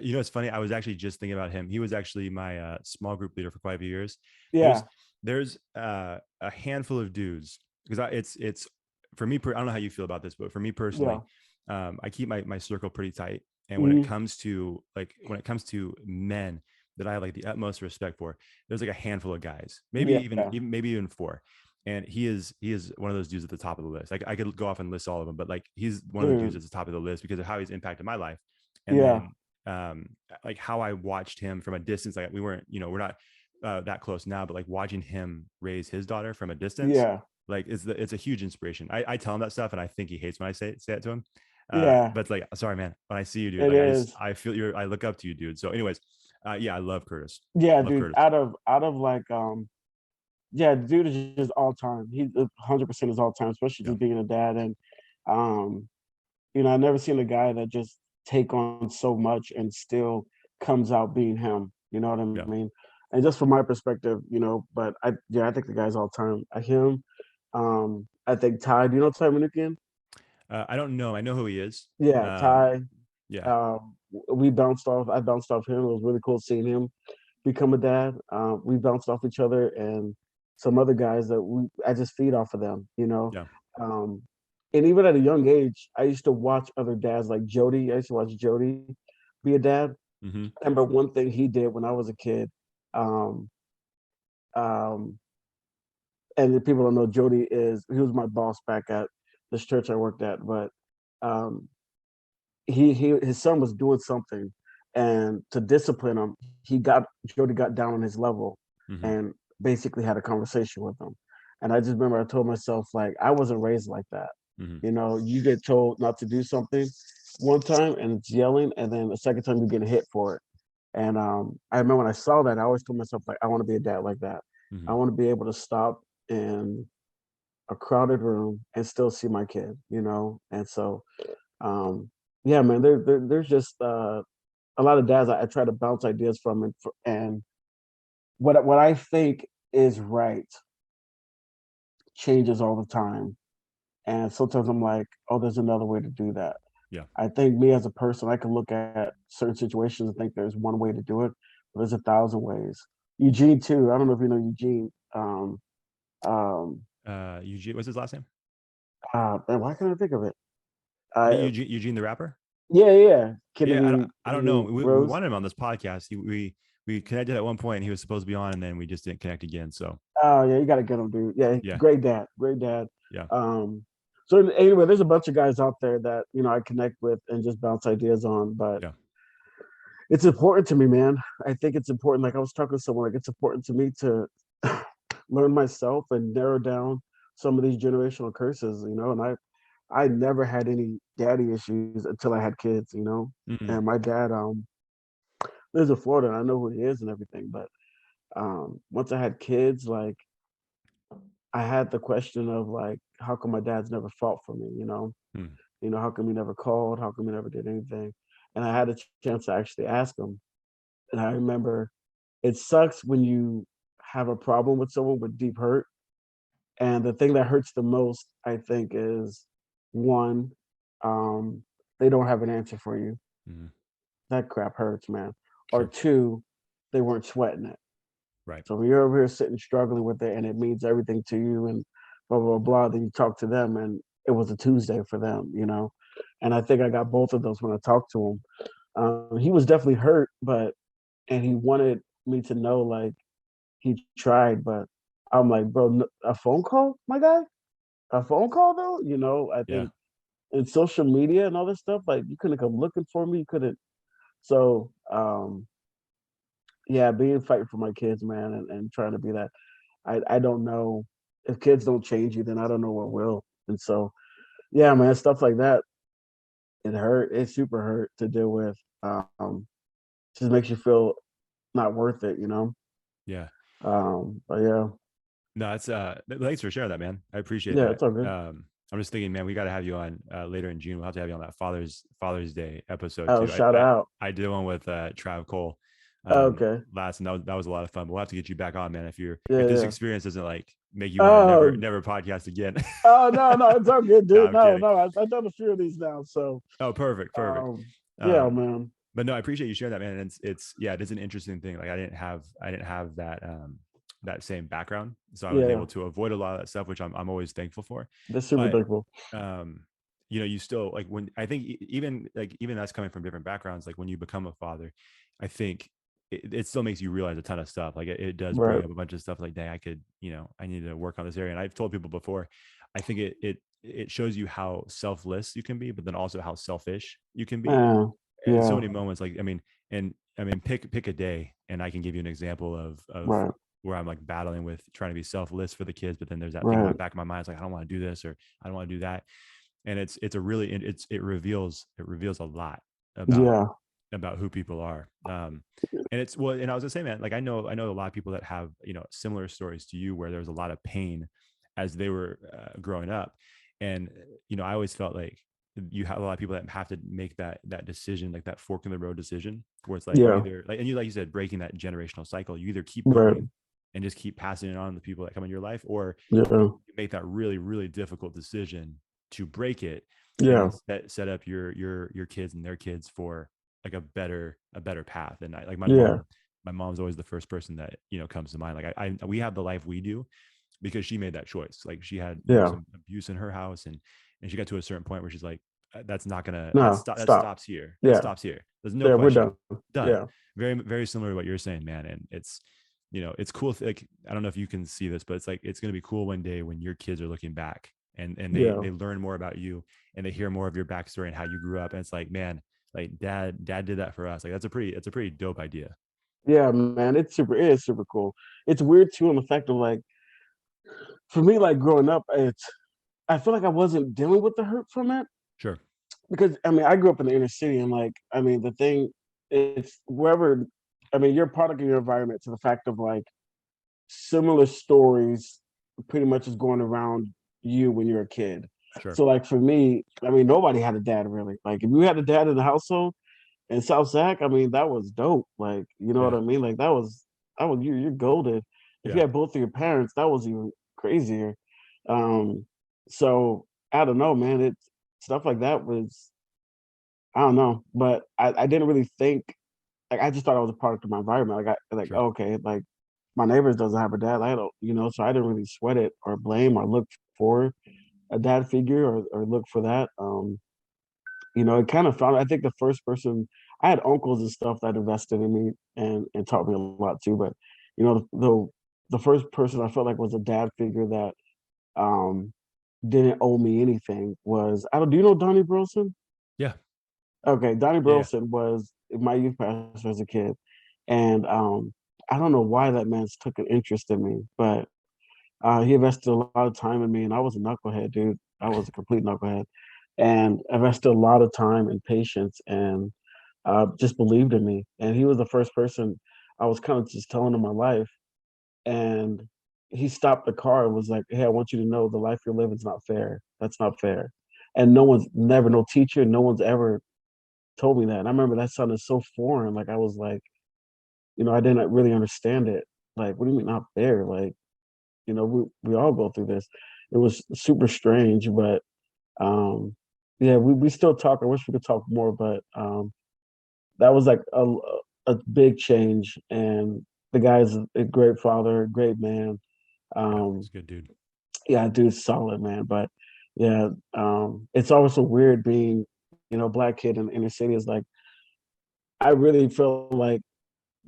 you know, it's funny. I was actually just thinking about him. He was actually my small group leader for quite a few years. There's Yeah, there's a handful of dudes because it's for me. I don't know how you feel about this, but for me yeah. personally, I keep my circle pretty tight. And Hmm. when it comes to men that I have like the utmost respect for, there's like a handful of guys, maybe Yeah, maybe even four. And he is one of those dudes at the top of the list. Like I could go off and list all of them, but like he's one of the dudes dude. at the top of the list because of how he's impacted my life. And Yeah, then like how I watched him from a distance. Like we weren't, we're not that close now, but like watching him raise his daughter from a distance, yeah, like it's a huge inspiration. I tell him that stuff, and I think he hates when I say it to him. yeah. But it's like, sorry, man. When I see you, dude, It like is. I feel I look up to you, dude. So, anyways, yeah, I love Curtis. Yeah, Love dude. Curtis. Out of like yeah, dude is just all time. He 100% is all time, especially Yeah, just being a dad. And um, I never seen a guy that just take on so much and still comes out being him. You know what I yeah. mean? And just from my perspective, but I think the guy's all time. Him, I think Ty. Do you know Ty Manukian? I don't know. I know who he is. Yeah, Ty. Yeah, We bounced off. I bounced off him. It was really cool seeing him become a dad. We bounced off each other and some other guys that I just feed off of them, yeah. Um, and even at a young age, I used to watch other dads like Jody. I used to watch Jody be a dad. Mm-hmm. I remember one thing he did when I was a kid. Um, um, and if people don't know, he was my boss back at this church I worked at, but um, his son was doing something, and to discipline him, Jody got down on his level Mm-hmm. and basically had a conversation with him. And I just remember I told myself like I wasn't raised like that. Mm-hmm. You get told not to do something one time and it's yelling, and then the second time you get hit for it. And I remember when I saw that, I always told myself like I want to be a dad like that. Mm-hmm. I want to be able to stop in a crowded room and still see my kid. And so um, yeah, man, there's just a lot of dads I try to bounce ideas from, and what I think is right changes all the time. And sometimes I'm like, oh, there's another way to do that. Yeah. I think me as a person, I can look at certain situations and think there's one way to do it, but there's a thousand ways. Eugene too. I don't know if you know Eugene. Um, Eugene, what's his last name? man, why can't I think of it? I Eugene the rapper. Yeah, yeah. Yeah, Kennedy, I don't know. Kennedy We Rose. wanted him on this podcast. We connected at one point, and he was supposed to be on, and then we just didn't connect again. So Oh yeah, you got to get him, dude. Yeah, yeah, great dad, great dad. yeah, Um, so anyway, there's a bunch of guys out there that I connect with and just bounce ideas on. But yeah, it's important to me, man. I think it's important. Like I was talking to someone, like it's important to me to learn myself and narrow down some of these generational curses. And I never had any daddy issues until I had kids. mm-hmm. And my dad lives in Florida, and I know who he is and everything. But once I had kids, like I had the question of like, how come my dad's never fought for me? Mm-hmm. How come he never called? How come he never did anything? And I had a chance to actually ask him. And I remember it sucks when you have a problem with someone with deep hurt. And the thing that hurts the most, I think, is one, um, they don't have an answer for you. Mm-hmm. That crap hurts, man. Or Sure, two, they weren't sweating it. right. So you're over here sitting struggling with it and it means everything to you and blah, blah, blah. Then you talk to them and it was a Tuesday for them. And I think I got both of those when I talked to him. He was definitely hurt, and he wanted me to know like he tried, but I'm like, bro, a phone call, my guy? A phone call though? I Yeah, think in social media and all this stuff, like you couldn't come looking for me. You couldn't. So, yeah, being fighting for my kids, man, and trying to be that. I don't know if kids don't change you, then I don't know what will. And so, yeah, man, stuff like that, it hurt. It super hurt to deal with. just makes you feel not worth it, you know. Yeah. But yeah, No, it's thanks for sharing that, man. I appreciate yeah, that. it's all good. I'm just thinking, man, we got to have you on later in June. We'll have to have you on that Father's Day episode Oh, too. shout out. I did one with Trav Cole Okay. last, and that was a lot of fun. But we'll have to get you back on, man. Yeah, If this yeah. experience doesn't like make you want to Oh, never podcast again. oh no, no, it's all good, No, dude. I'm No, kidding. no, I've done a few of these now, so Oh, perfect. yeah, Um, man. but no, I appreciate you sharing that, man. And it's yeah, it is an interesting thing. Like I didn't have that that same background, so I was Yeah, able to avoid a lot of that stuff, which I'm always thankful for. that's super But thankful. you still like when I think even that's coming from different backgrounds. Like when you become a father, I think it still makes you realize a ton of stuff. Like it does bring Right. up a bunch of stuff. Like, dang, I need to work on this area. And I've told people before, I think it shows you how selfless you can be, but then also how selfish you can be. Yeah, And so yeah, many moments, like pick a day, and I can give you an example of right, where I'm like battling with trying to be selfless for the kids, but then there's that thing in my right. back of my mind. It's like I don't want to do this or I don't want to do that, and it reveals a lot about Yeah, who people are. And it's well, and I was gonna say, man, like I know a lot of people that have similar stories to you where there's a lot of pain as they were growing up, and I always felt like you have a lot of people that have to make that decision, like that fork in the road decision, where it's like you yeah, either like you said, breaking that generational cycle. You either keep right. going and just keep passing it on to the people that come in your life, or Yeah, you make that really really difficult decision to break it and yeah, then set up your kids and their kids for like a better path. And I like yeah, my mom's always the first person that comes to mind. Like I we have the life we do because she made that choice. Like she had yeah. some abuse in her house, and she got to a certain point where she's like, that's not gonna No, that stop. stops here. That Yeah, stops here. There's no yeah, we're question. done. Done. Yeah, Very very similar to what you're saying, man. And it's it's cool. Like I don't know if you can see this, but it's like it's gonna be cool one day when your kids are looking back and yeah, they learn more about you and they hear more of your backstory and how you grew up. And it's like, man, like dad did that for us. Like that's a pretty dope idea. yeah, man. It is super cool. It's weird too on the fact of like, for me, like growing up, I feel like I wasn't dealing with the hurt from it Sure. because I mean I grew up in the inner city and like I mean the thing it's wherever I mean you're a product of your environment to the fact of like similar stories pretty much is going around you when you're a kid. Sure. So like for me, I mean nobody had a dad really. Like if you had a dad in the household in South Sac, I mean that was dope. Like you know what Yeah. I mean? Like that was you're golden. If you Yeah. had both of your parents, that was even crazier. Um, so I don't know, man. It's stuff like that was I don't know, but I didn't really think like I just thought I was a product of my environment. Like I like Sure. okay, like my neighbors doesn't have a dad. I don't, you know, so I didn't really sweat it or blame or look for a dad figure or look for that. You know, it kind of found I think the first person I had uncles and stuff that invested in me and taught me a lot too. But you know, the first person I felt like was a dad figure that um didn't owe me anything was I don't do you know Donnie Burleson? Yeah. Okay, Donnie Yeah. Yeah. Burleson was my youth pastor as a kid. And I don't know why that man took an interest in me, but he invested a lot of time in me and I was a knucklehead, dude. I was a complete knucklehead. And invested a lot of time and patience and just believed in me. And he was the first person I was kind of just telling him my life. And he stopped the car and was like, "Hey, I want you to know the life you're living is not fair. That's not fair." And no one's never, no teacher, no one's ever told me that. And I remember that sounded so foreign. Like I was like, you know, I didn't really understand it. Like, what do you mean not fair? Like, you know, we all go through this. It was super strange, but um yeah, we still talk. I wish we could talk more, but that was like a big change. And the guy's a great father, a great man. Yeah. He's Um, a good dude. yeah, dude's solid, man. But yeah, it's always so weird being, you know, black kid in the inner city is like I really feel like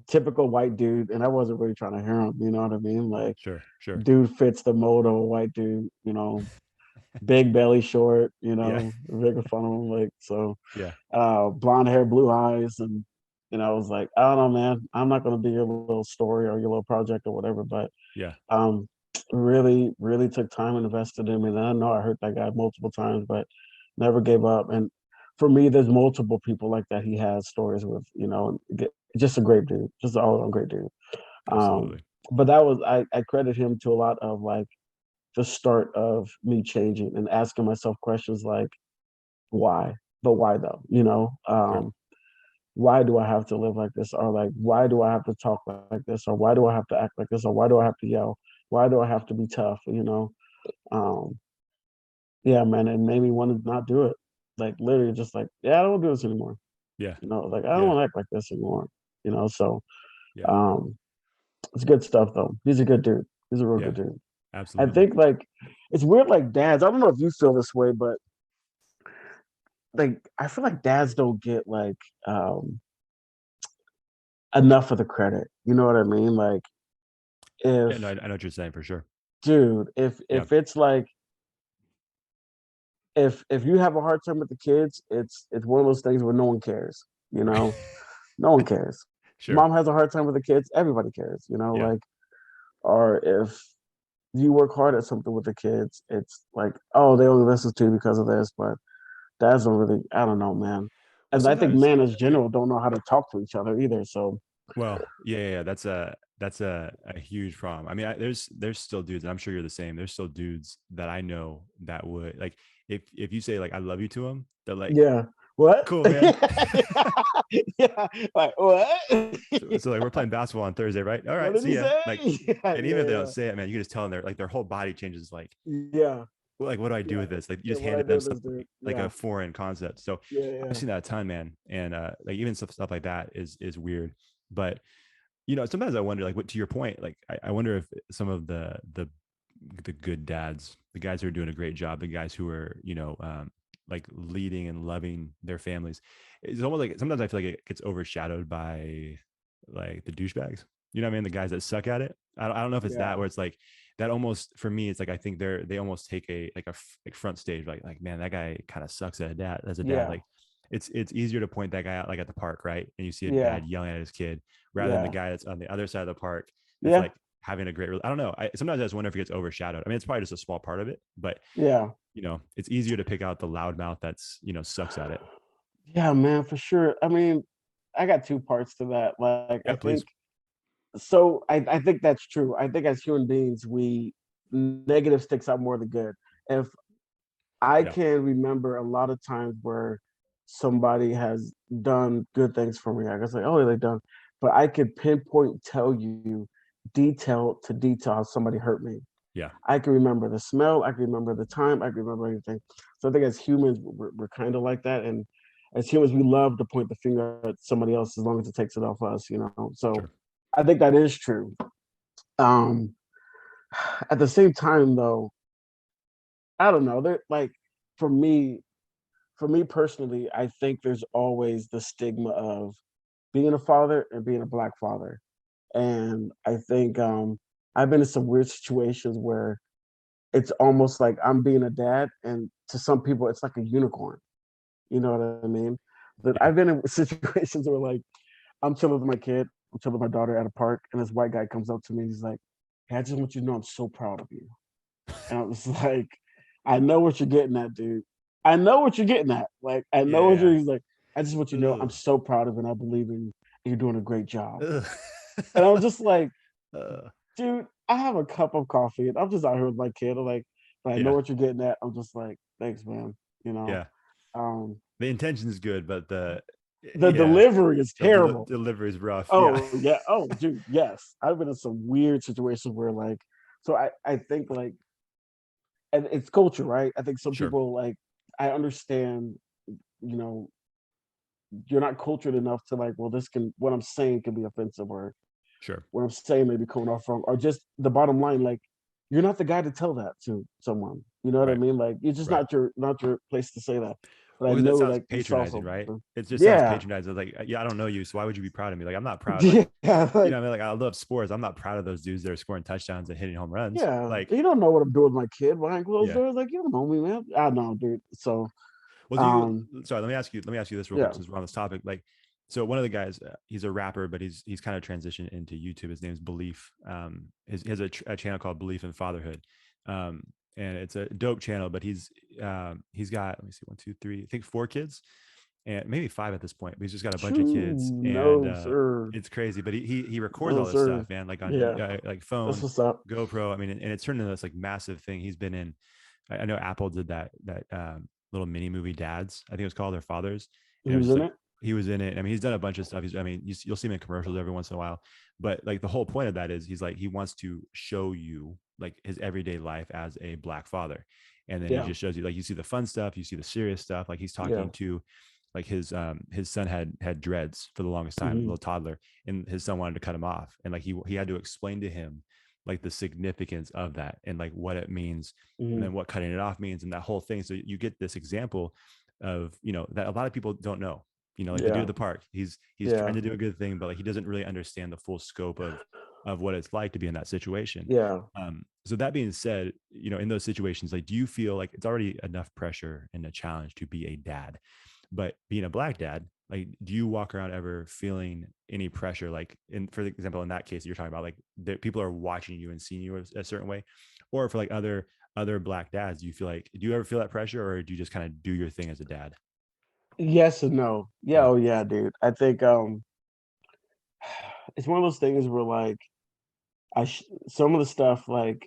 typical white dude, and I wasn't really trying to hear him, you know what I mean? Like Sure. Sure. dude fits the mold of a white dude, you know, big belly, short, you Yeah. know, making fun of him. Like so Yeah. blonde hair, blue eyes, and you know, I was like, I don't know, man. I'm not gonna be your little story or your little project or whatever, but Yeah. um really, really took time and invested in me. And I know I hurt that guy multiple times, but never gave up. And for me, there's multiple people like that he has stories with, just a great dude, just all around great dude. Um, Absolutely. but that was I credit him to a lot of like the start of me changing and asking myself questions like why, but why though, Sure. why do I have to live like this, or like why do I have to talk like this, or why do I have to act like this, or why do I have to yell, why do I have to be tough, um, yeah, man, it made me want to not do it. Like literally just like, yeah, I don't do this anymore. Yeah. Like I don't Yeah. want to act like this anymore. So Yeah. um it's good stuff though. He's a good dude. He's a real good Yeah. dude. I Absolutely. think like it's weird like dads. I don't know if you feel this way, but like I feel like dads don't get like enough of the credit. You know what I mean? Like Yeah. No, if I know what you're saying for sure. dude, if Yeah. if it's like if you have a hard time with the kids, it's one of those things where no one cares, you Right. know? No one cares. Sure. Mom has a hard time with the kids, everybody cares, Yeah. like or if you work hard at something with the kids, it's like, oh, they only listen to you because of this, but dads don't really, I don't know, man. Well, And I think sometimes, men as general don't know how to talk to each other either. So well, yeah. That's a huge problem. I mean, there's still dudes, and I'm sure you're the same. There's still dudes that I know that would like if you say like I love you to them, they're like, yeah. What? cool, man. Yeah. Like what? So like we're playing basketball on Thursday, right? All What right, did see he ya. say? Like, Yeah, and even if they don't say it, man, you can just tell them their whole body changes. Like, yeah, well, like what do I do yeah. with this? Like you Yeah, just what I handed do them with this something dude. like a Yeah, foreign concept. So yeah, I've yeah, seen that a ton, man. And like even stuff like that is weird. But sometimes I wonder, like what to your point, like I wonder if some of the good dads, the guys who are doing a great job, the guys who are, like leading and loving their families, it's almost like sometimes I feel like it gets overshadowed by like the douchebags. You know what I mean? The guys that suck at it. I don't know if it's that yeah, where it's like that almost for me, it's like I think they almost take like front stage, like man, that guy kind of sucks at a dad as a dad. yeah, Like it's easier to point that guy out like at the park, right? And you see a yeah, dad yelling at his kid rather than the yeah, guy that's on the other side of the park that's yeah, like having a great I don't know. Sometimes I just wonder if it gets overshadowed. I mean, it's probably just a small part of it, but yeah. it's easier to pick out the loudmouth that's sucks at it. Yeah, man, for sure. I mean, I got two parts to that. Like, Yeah, I think please. so. I think that's true. I think as human beings, we negative sticks out more than good. If I Yeah. can remember a lot of times where somebody has done good things for me, I guess like, oh, they done, but I could pinpoint tell you detail to detail how somebody hurt me. Yeah. I can remember the smell. I can remember the time. I can remember everything. So I think as humans, we're kind of like that. And as humans, we love to point the finger at somebody else as long as it takes it off us. So Sure. I think that is true. Um, at the same time, though, I don't know. They're like for me, for me personally, I think there's always the stigma of being a father and being a black father. And I think I've been in some weird situations where it's almost like I'm being a dad, and to some people, it's like a unicorn. You know what I mean? That Yeah. I've been in situations where like I'm chilling with my kid, I'm chilling with my daughter at a park, and this white guy comes up to me. He's like, "Hey, I just want you to know I'm so proud of you." And I was like, "I know what you're getting at, dude. I know what you're getting at. Like, I know what Yeah. you're." He's like, "I just want you to know I'm Ugh. so proud of you, and I believe in you, and you're doing a great job." Ugh. And I was just like, uh, dude, I have a cup of coffee and I'm just out here with my kid. I'm like, but I know yeah. what you're getting at. I'm just like, thanks, man. You know, Yeah. um, The intention is good, but the yeah, delivery is the terrible. delivery is rough. Yeah. Oh yeah. Oh, dude, yes. I've been in some weird situations where like, so I think like, and it's culture, right? I think some Sure. people like, I understand, you know, you're not cultured enough to like, well, what I'm saying can be offensive, or Sure. what I'm saying may be coming off wrong, or just the bottom line, like you're not the guy to tell that to someone. You know what I Right. mean? Like it's just Right. not your place to say that. But I Well, 'cause that know sounds like you saw patronizing, right? something. It just sounds Yeah. patronizing. Like, yeah, I don't know you, so why would you be proud of me? Like, I'm not proud. Like, Yeah. Like I mean, like I love sports. I'm not proud of those dudes that are scoring touchdowns and hitting home runs. yeah. Like, You don't know what I'm doing with my kid behind closed yeah. doors. Like you don't know me, man. I know, dude. So Well, um sorry, let me ask you this real quick yeah. since we're on this topic. Like, so one of the guys, he's a rapper, but he's kind of transitioned into YouTube. His name's Belief. He has a channel called Belief in Fatherhood. Um, and it's a dope channel. But he's got, let me see, 1, 2, 3, I think 4 kids, and maybe 5 at this point. But he's just got a bunch of kids, and No, sir. it's crazy. But he records No, all this sir. stuff, man, like on Yeah, like that's phone, what's up. GoPro. I mean, and it's turned into this like massive thing. He's been in. I know Apple did that little mini movie Dads, I think it was called, Their Fathers, and it was Who's just in like it? he was in it. I mean, he's done a bunch of stuff. I mean, you'll see him in commercials every once in a while, but like the whole point of that is he's like, he wants to show you like his everyday life as a Black father, and then he Yeah, just shows you, like, you see the fun stuff, you see the serious stuff. Like he's yeah. talking to, like, his son had dreads for the longest time, Hmm. little toddler, and his son wanted to cut him off, and like he had to explain to him like the significance of that and like what it means, and Hmm. then what cutting it off means, and that whole thing. So you get this example of, that a lot of people don't know. Like the dude Yeah, at the park, he's trying yeah, to do a good thing, but like he doesn't really understand the full scope of what it's like to be in that situation. yeah. So that being said, in those situations, like, do you feel like it's already enough pressure and a challenge to be a dad, but being a Black dad, like, do you walk around ever feeling any pressure, like, for example, in that case that you're talking about, like, that people are watching you and seeing you a certain way, or for like other Black dads, do you ever feel that pressure, or do you just kind of do your thing as a dad? Yes and no. Yeah, Yeah. oh yeah, dude. I think it's one of those things where like some of the stuff like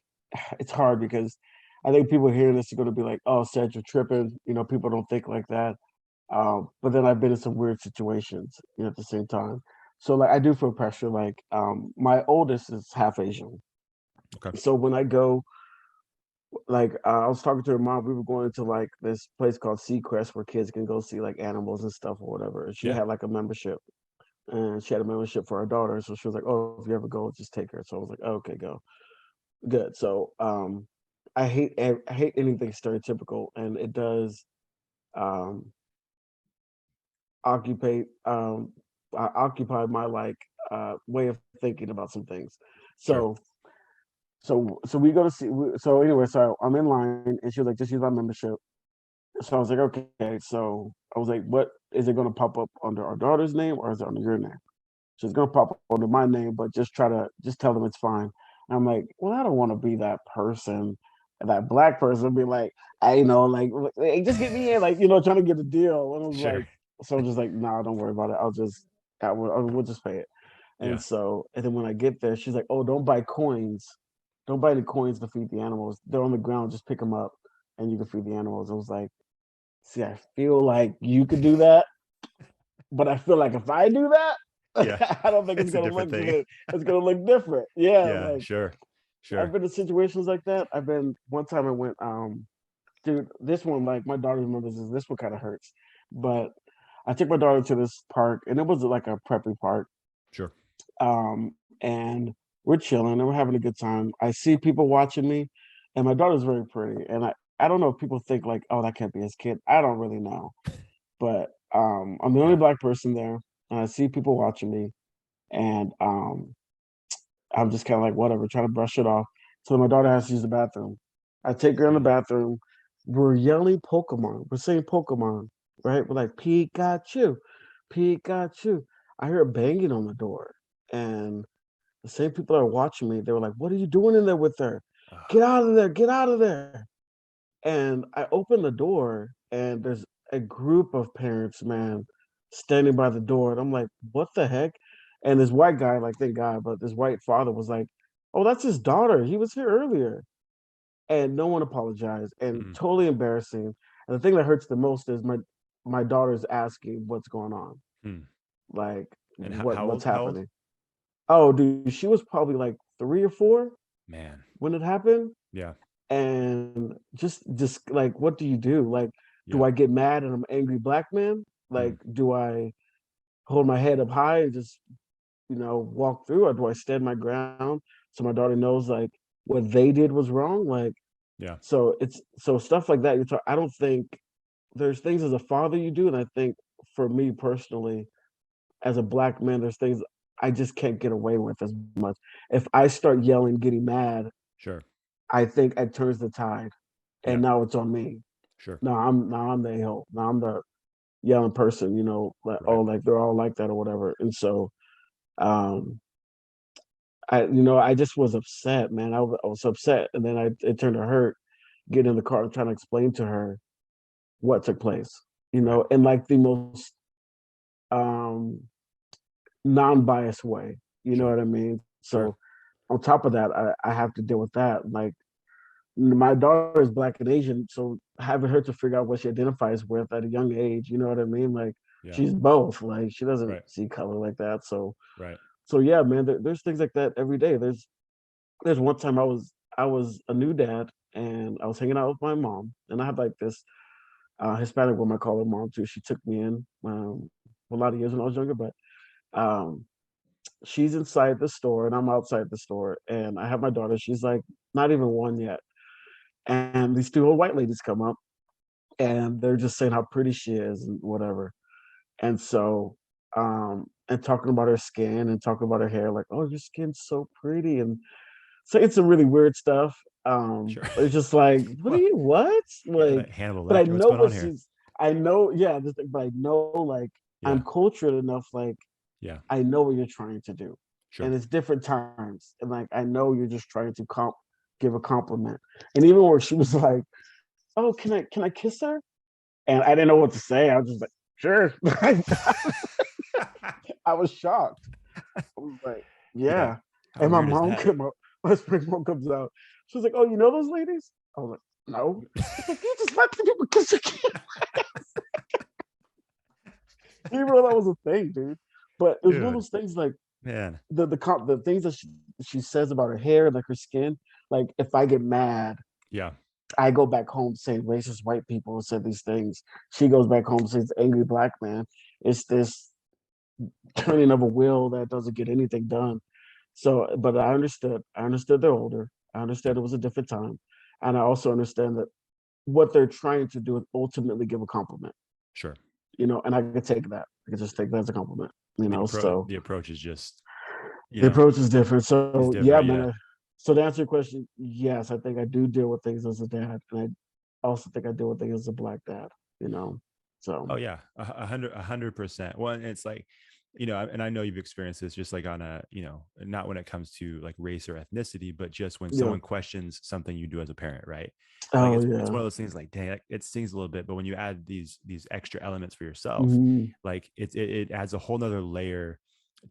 it's hard because I think people hearing this are going to be like, "Oh, Seth, you're tripping." People don't think like that. But then I've been in some weird situations, at the same time. So like I do feel pressure. Like my oldest is half Asian, Okay. so when I go, like I was talking to her mom, we were going to like this place called Seacrest where kids can go see like animals and stuff or whatever. And she Yeah. had like a membership, and she had a membership for her daughter. So she was like, "Oh, if you ever go, just take her." So I was like, oh, "Okay, go." Good. So I hate anything stereotypical, and it does um occupy occupy my like way of thinking about some things. Sure. So so we go to see. So anyway, so I'm in line, and she was like, "Just use my membership." So I was like, "Okay." So I was like, "What is it going to pop up under our daughter's name, or is it under your name?" She's going to pop up under my name, but just tell them it's fine. And I'm like, "Well, I don't want to be that person, that Black person, be like, like, hey, just get me in, like, trying to get a deal." And I was Sure. like, so I'm just like, "Nah, don't worry about it. We'll just pay it." And Yeah. so, and then when I get there, she's like, "Oh, don't buy coins. Don't buy any coins to feed the animals. They're on the ground. Just pick them up, and you can feed the animals." I was like, "See, I feel like you could do that, but I feel like if I do that, Yeah. I don't think it's It's a gonna different look thing. good. It's gonna look different." Yeah, Yeah. like Sure. I've Sure. been in situations like that. I've been one time I went, dude, this one, like my daughter remembers this one kind of hurts. But I took my daughter to this park, and it was like a preppy park. Sure. And we're chilling and we're having a good time. I see people watching me, and my daughter's very pretty. And I don't know if people think like, "Oh, that can't be his kid." I don't really know. But I'm the only Yeah. Black person there, and I see people watching me, and I'm just kind of like, whatever, trying to brush it off. So my daughter has to use the bathroom. I take her in the Mm. bathroom. We're yelling Pokemon. We're saying Pokemon, right? We're like, Pikachu, Pikachu. I hear banging on the door. And the same people that are watching me, they were like, "What are you doing in there with her? Get out of there, get out of there." And I open the door, and there's a group of parents, man, standing by the door. And I'm like, "What the heck?" And this white guy, like, thank God, but this white father was like, "Oh, that's his daughter. He was here earlier." And no one apologized, and Mm. totally embarrassing. And the thing that hurts the most is my daughter's asking what's going on, Mm. like And what's how old? happening. Oh, dude, she was probably like 3 or 4 Man. when it happened. Yeah. And just like, what do you do? Like, do Yeah. I get mad and I'm an angry Black man? Like, Mm. do I hold my head up high and just walk through, or do I stand my ground so my daughter knows like what they did was wrong? Like, Yeah. so it's so stuff like that. I don't think there's things as a father you do, and I think for me personally, as a Black man, there's things I just can't get away with as much. If I start yelling, getting mad, Sure. I think it turns the tide, Yeah. and now it's on me. Sure. Now I'm the a-hole. Now I'm the yelling person, like, Right. oh, like they're all like that or whatever. And so um I just was upset, man. I was upset, and then it turned to hurt. getting in the car and trying to explain to her what took place, you Right. know, in like the most um non-biased way. You know Sure. what I mean? Sure. So on top of that, I have to deal with that. Like my daughter is Black and Asian, so having her to figure out what she identifies with at a young age, you know what I mean? Like Yeah. she's both. Like she doesn't Right. see color like that. So Right. yeah, man, there's things like that every day. There's one time I was a new dad and I was hanging out with my mom, and I had like this Hispanic woman, I call her mom too. She took me in a lot of years when I was younger, but um, she's inside the store and I'm outside the store, and I have my daughter. She's like not even one yet, and these two old white ladies come up and they're just saying how pretty she is and whatever. And so and talking about her skin and talking about her hair, like, oh, your skin's so pretty, and so it's some really weird stuff. Sure. It's just like, Well, what? Like, Hannibal but I Lecter, what's know going on what here? she's. I know, yeah. But I know, like, Yeah. I'm cultured enough. Like, Yeah. I know what you're trying to do, Sure. and it's different times. And like, I know you're just trying to give a compliment. And even where she was like, "Oh, can I kiss her?" And I didn't know what to say. I was just like, "Sure." I was shocked. I was like, Yeah. yeah. How And my weird is mom that? came up, my spring mom comes out. She was like, oh, you know those ladies? I was like, no. She's like, you just let the people kiss your kid. You didn't know that was a thing, dude. But it was one of Dude, those things like man. the things that she says about her hair, like her skin. Like if I get mad, Yeah. I go back home saying racist white people said these things. She goes back home and says angry black man. It's this turning of a wheel that doesn't get anything done. So, but I understood. I understood they're older. I Yeah. understood it was a different time, and I also understand that what they're trying to do is ultimately give a compliment. Sure. You know, and I could take that. I could just take that as a compliment. You know, so The approach is just, the approach is different. is So yeah, different. Yeah. man. So to answer your question, yes, I think I do deal with things as a dad, and I also think I deal with things as a black dad. You know, so Oh yeah, 100%. Well, and it's like, and I know you've experienced this just like on a, not when it comes to like race or ethnicity, but just when yeah. someone questions something you do as a parent, right? Like Oh it's one yeah. of those things like, dang, it stings a little bit, but when you add these extra elements for yourself, Mhm. like it adds a whole nother layer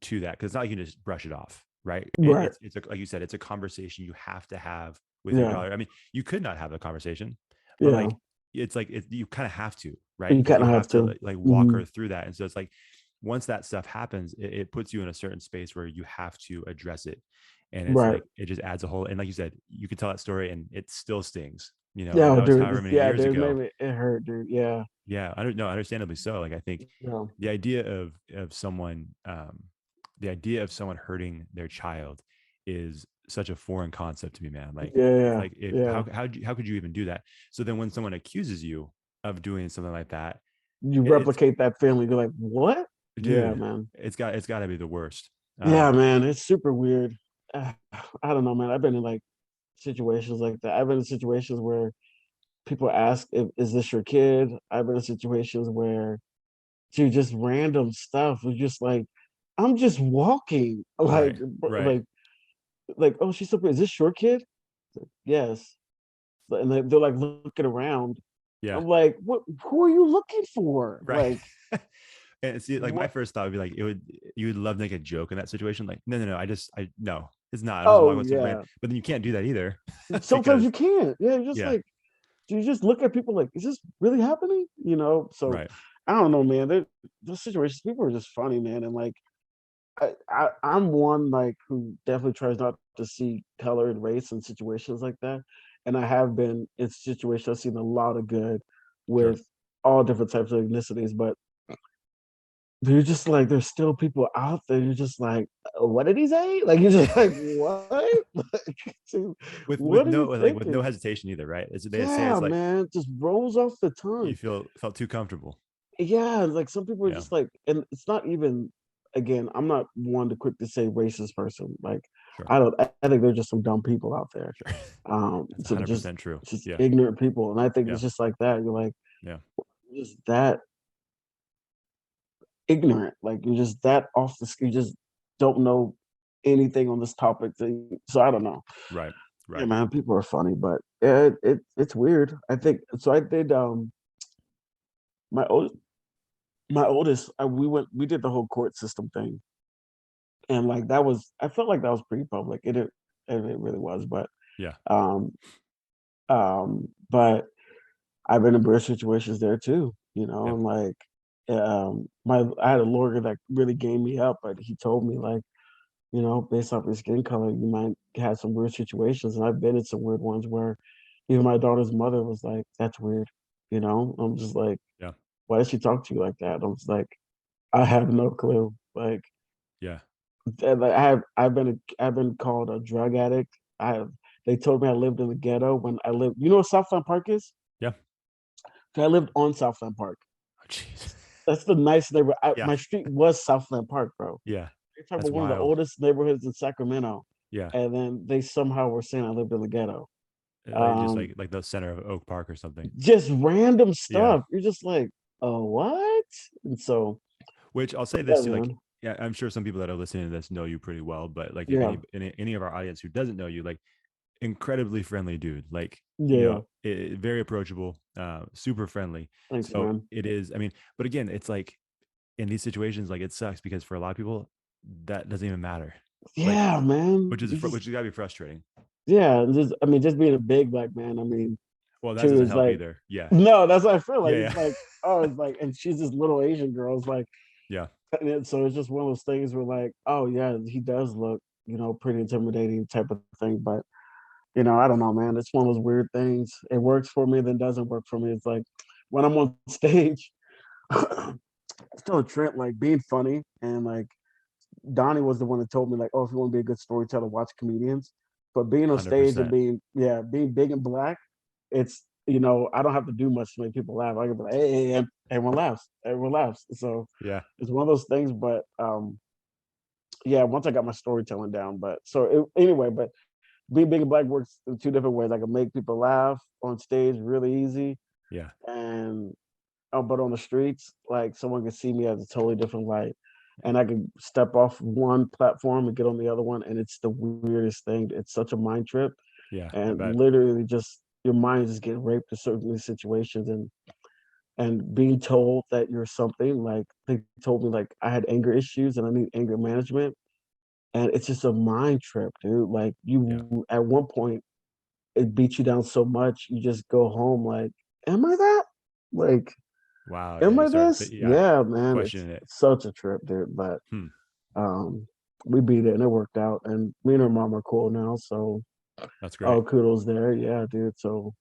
to that, because it's not like you can just brush it off, right? Right. It's like you said, it's a conversation you have to have with your Yeah. daughter. I mean, you could not have a conversation, but Yeah. like it's like you kind of have to, right? You Because kind you of have have to to. like walk her Mhm. through that. And so it's like once that stuff happens, it puts you in a certain space where you have to address it. And it's Right. like it just adds a whole, and like you said, you can tell that story and it still stings, and Yeah, that was dude. however many Yeah, years dude. ago. Maybe it hurt, dude. Yeah. Yeah, I don't know, understandably so. Like I think Yeah. the idea of someone hurting their child is such a foreign concept to me, man. Yeah. Like if Yeah. how could you even do that? So then when someone accuses you of doing something like that, You it's replicate that feeling. You're like, what? Yeah, dude, man. it's got to be the worst. Yeah, man. It's super weird. I don't know, man. I've been in like situations like that. I've been in situations where people ask, "Is this your kid?" I've been in situations where, dude, just random stuff. It's just like, I'm just walking. Right, right, Oh, she's so pretty. Is this your kid? Yes. And they're like looking around. yeah, I'm like, what? Who are you looking for? right. Like, And see, like my what? first thought would be like, you would love to make a joke in that situation. Like, no, no, it's not. I'm just walking Oh with some brand, yeah. but then you can't do that either Sometimes because you can't. Yeah, you're just yeah, like, do you just look at people like, is this really happening? You know. So right, I don't know, man. Those situations, people are just funny, man. And like, I'm one like who definitely tries not to see color and race in situations like that. And I have been in situations I've seen a lot of good sure. with all different types of ethnicities, but you're just like, there's still people out there. You're just like, what did he say? Like, you're just like, what? Like, dude, With what are no you like with no thinking? hesitation either, right? They say Yeah, it's like man, just rolls off the you tongue. felt too comfortable. Yeah, like some people are Yeah, just like, and it's not even. Again, I'm not one to quick to say racist person. Like, sure, I don't. I think there's just some dumb people out there. sure. That's So just 100% true. just Yeah, ignorant people, and I think yeah, it's just like that. You're like yeah, just that ignorant. Like you're just that off the. You just don't know anything on this topic. So I don't know. right. Yeah, Right. man, people are funny, but it's weird. I think so. I did my old my oldest. We did the whole court system thing, and like that was I felt like that was pretty public. It really was, Yeah. um but I've been in birth situations there too, Yep. and like my I had a lawyer that really gave me up, but he told me like, based off your skin color, you might have some weird situations. And I've been in some weird ones where even my daughter's mother was like, that's weird. I'm just like, Yeah. why did she talk to you like that? I'm just like, I have no clue. Like, Yeah. and like, I've been called a drug addict. I have They told me I lived in the ghetto when I lived. You know what Southland Park is? Yeah. I lived on Southland Park. Oh, jeez. That's the nice neighborhood. Yeah. My street was Southland Park, bro. Yeah. You're talking That's about one of the wild. oldest neighborhoods in Sacramento, Yeah. and then they somehow were saying I lived in the ghetto. Like just Um, like the center of Oak Park or something. just random Yeah. stuff. You're just like, oh, what? And so, Which I'll say yeah, this too, like, man. yeah, I'm sure some people that are listening to this know you pretty well, but like if Yeah, any of our audience who doesn't know you, like incredibly friendly dude, like, yeah, yeah. very approachable, super friendly. Thanks, So man. it is, I mean, but again, it's like in these situations, like it sucks because for a lot of people that doesn't even matter. Like, Yeah, man. which has got to be frustrating. Yeah, I mean, just being a big black man. I mean, Well, that too doesn't is help like, either. Yeah. no, that's what I feel like. Yeah. It's Yeah. like, oh, it's like, and she's this little Asian girl. It's like, Yeah. so it's just one of those things where like, oh yeah, he does look, pretty intimidating type of thing. But I don't know, man. It's one of those weird things. It works for me, then doesn't work for me. It's like when I'm on stage, still a trip, like being funny. And like Donnie was the one that told me, like, oh, if you want to be a good storyteller, watch comedians. But being on stage and 100%. being big and black, it's, I don't have to do much to make people laugh. I can be like, hey, everyone laughs. Everyone laughs. So Yeah. it's one of those things. But yeah, once I got my storytelling down. But so anyway, but being big and black works in two different ways. I can make people laugh on stage really easy, Yeah. and but on the streets, like someone can see me as a totally different light, and I can step off one platform and get on the other one, and it's the weirdest thing. It's such a mind trip, Yeah. I and bet. literally just your mind just getting raped in certain situations, and being told that you're something. Like they told me like I had anger issues and I need anger management, and it's just a mind trip, dude. Like Yeah. you at one point it beats you down so much, you just go home like, am I that? Like, Wow. Yeah. am You I start, this? yeah, Yeah, man. It's questioning it. such a trip, dude. But Hmm. um we beat it and it worked out. And me and her mom are cool now. So That's great. kudos there. Yeah, dude. So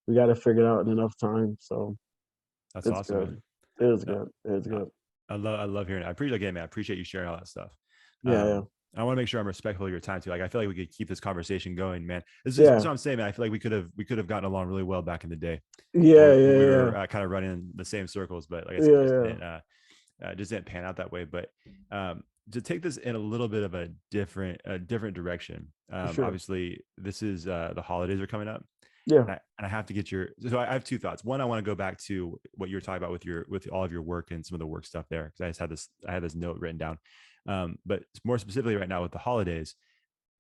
we got to figure it out in enough time. So That's it's awesome, good. man. It is No, good. It's no, good. I love hearing it. I appreciate, again, man. I appreciate you sharing all that stuff. Yeah, yeah. I want to make sure I'm respectful of your time too. Like I feel like we could keep this conversation going, man. This is Yeah. what I'm saying, man. I feel like we could have gotten along really well back in the day Yeah, when we yeah, were yeah. kind of running in the same circles. But like I said, Yeah, yeah. just didn't pan out that way. But to take this in a little bit of a different direction. For sure. Obviously, this is the holidays are coming up. Yeah. And I have to get your. So I have two thoughts. One, I want to go back to what you were talking about with all of your work and some of the work stuff there, because I had this note written down. But more specifically, right now with the holidays,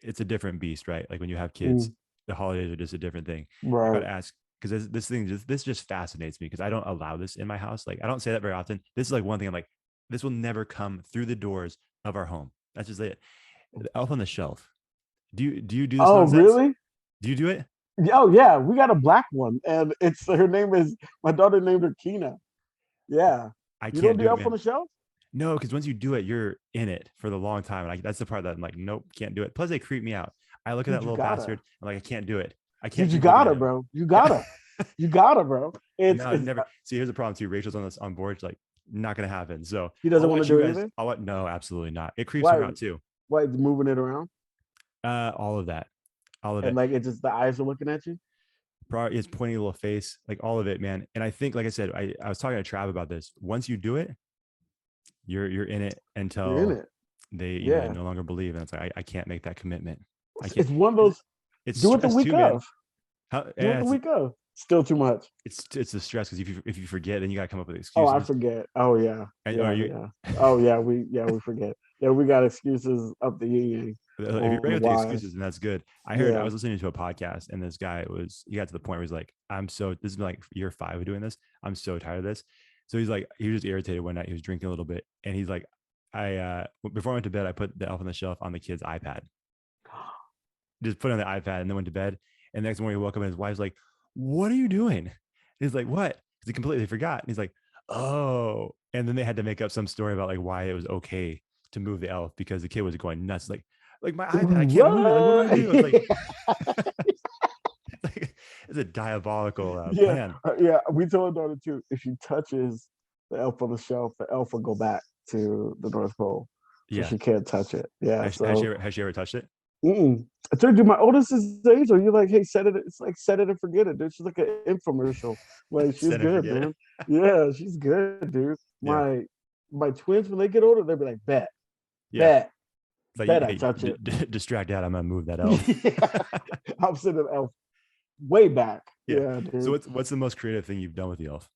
it's a different beast, right? Like when you have kids, Mm, the holidays are just a different thing. I got right. to ask, because this just fascinates me, because I don't allow this in my house. Like I don't say that very often. This is like one thing I'm like, this will never come through the doors of our home. That's just it. The elf on the shelf. Do you do this Oh, nonsense? really? Do you do it? Oh yeah, we got a black one, and it's her name is my daughter named her Kina. Yeah, I you don't can't do do it, Elf on man. the Shelf? No, because once you do it, you're in it for the long time. And that's the part that I'm like, nope, can't do it. Plus, they creep me out. I look at Dude, that you little gotta. bastard. I'm like, I can't do it. I can't Dude, you keep looking gotta, at him. bro. You Yeah. gotta. You gotta, bro. No, I've It's never. See, here's the problem too. Rachel's on board. She's like, not gonna happen. So He I'll doesn't want to let do you it guys. either. No, absolutely not. It creeps her Why? out too. Why moving it around All of that, all of and it. like it's just the eyes are looking at you? Probably his pointy little face, like all of it, man. And I think, like I said, I was talking to Trav about this. Once you do it, you're in it You're in until it. they Yeah. no longer believe, and it's like I can't make that commitment. I can't. It's one of 'Cause those. it's Do it the stress week too, man. of. How, Do it yeah, the it's week of. Still too much. It's the stress because if you forget, then you gotta come up with Oh, excuses. I forget. Oh yeah. And, Yeah, yeah. Oh yeah, we forget. Yeah, we got excuses up the yin if you're on ready the with the whys. excuses, then that's good. I Yeah. was listening to a podcast, and this guy he got to the point where he's like, this is like year 5 of doing this. I'm so tired of this. So he was just irritated one night. He was drinking a little bit, and he's like, before I went to bed, I put the Elf on the Shelf on the kid's iPad. Just put it on the iPad and then went to bed. And the next morning he woke up and his wife's like, "What are you doing?" He's like, "What?" Because he completely forgot. And he's like, "Oh." And then they had to make up some story about like why it was okay to move the elf because the kid was going nuts. Like my iPad, I can't move it. Like, what do I do? It's like it's a diabolical plan. Yeah. We told daughter too. If she touches the Elf on the Shelf, the elf will go back to the North Pole, so Yeah. she can't touch it. Yeah. Has she ever touched it? I told you my oldest is Angel. You're like, hey, set it. It's like set it and forget it, dude. She's like an infomercial. Like she's Set it and good, forget man. Yeah, she's good, dude. Yeah. My twins, when they get older, they'll be like, bet, Yeah. bet, It's like, bet I touch it. Distract dad. I'm gonna move that elf. I'm sending elf way back. Yeah. Dude. So what's the most creative thing you've done with the elf?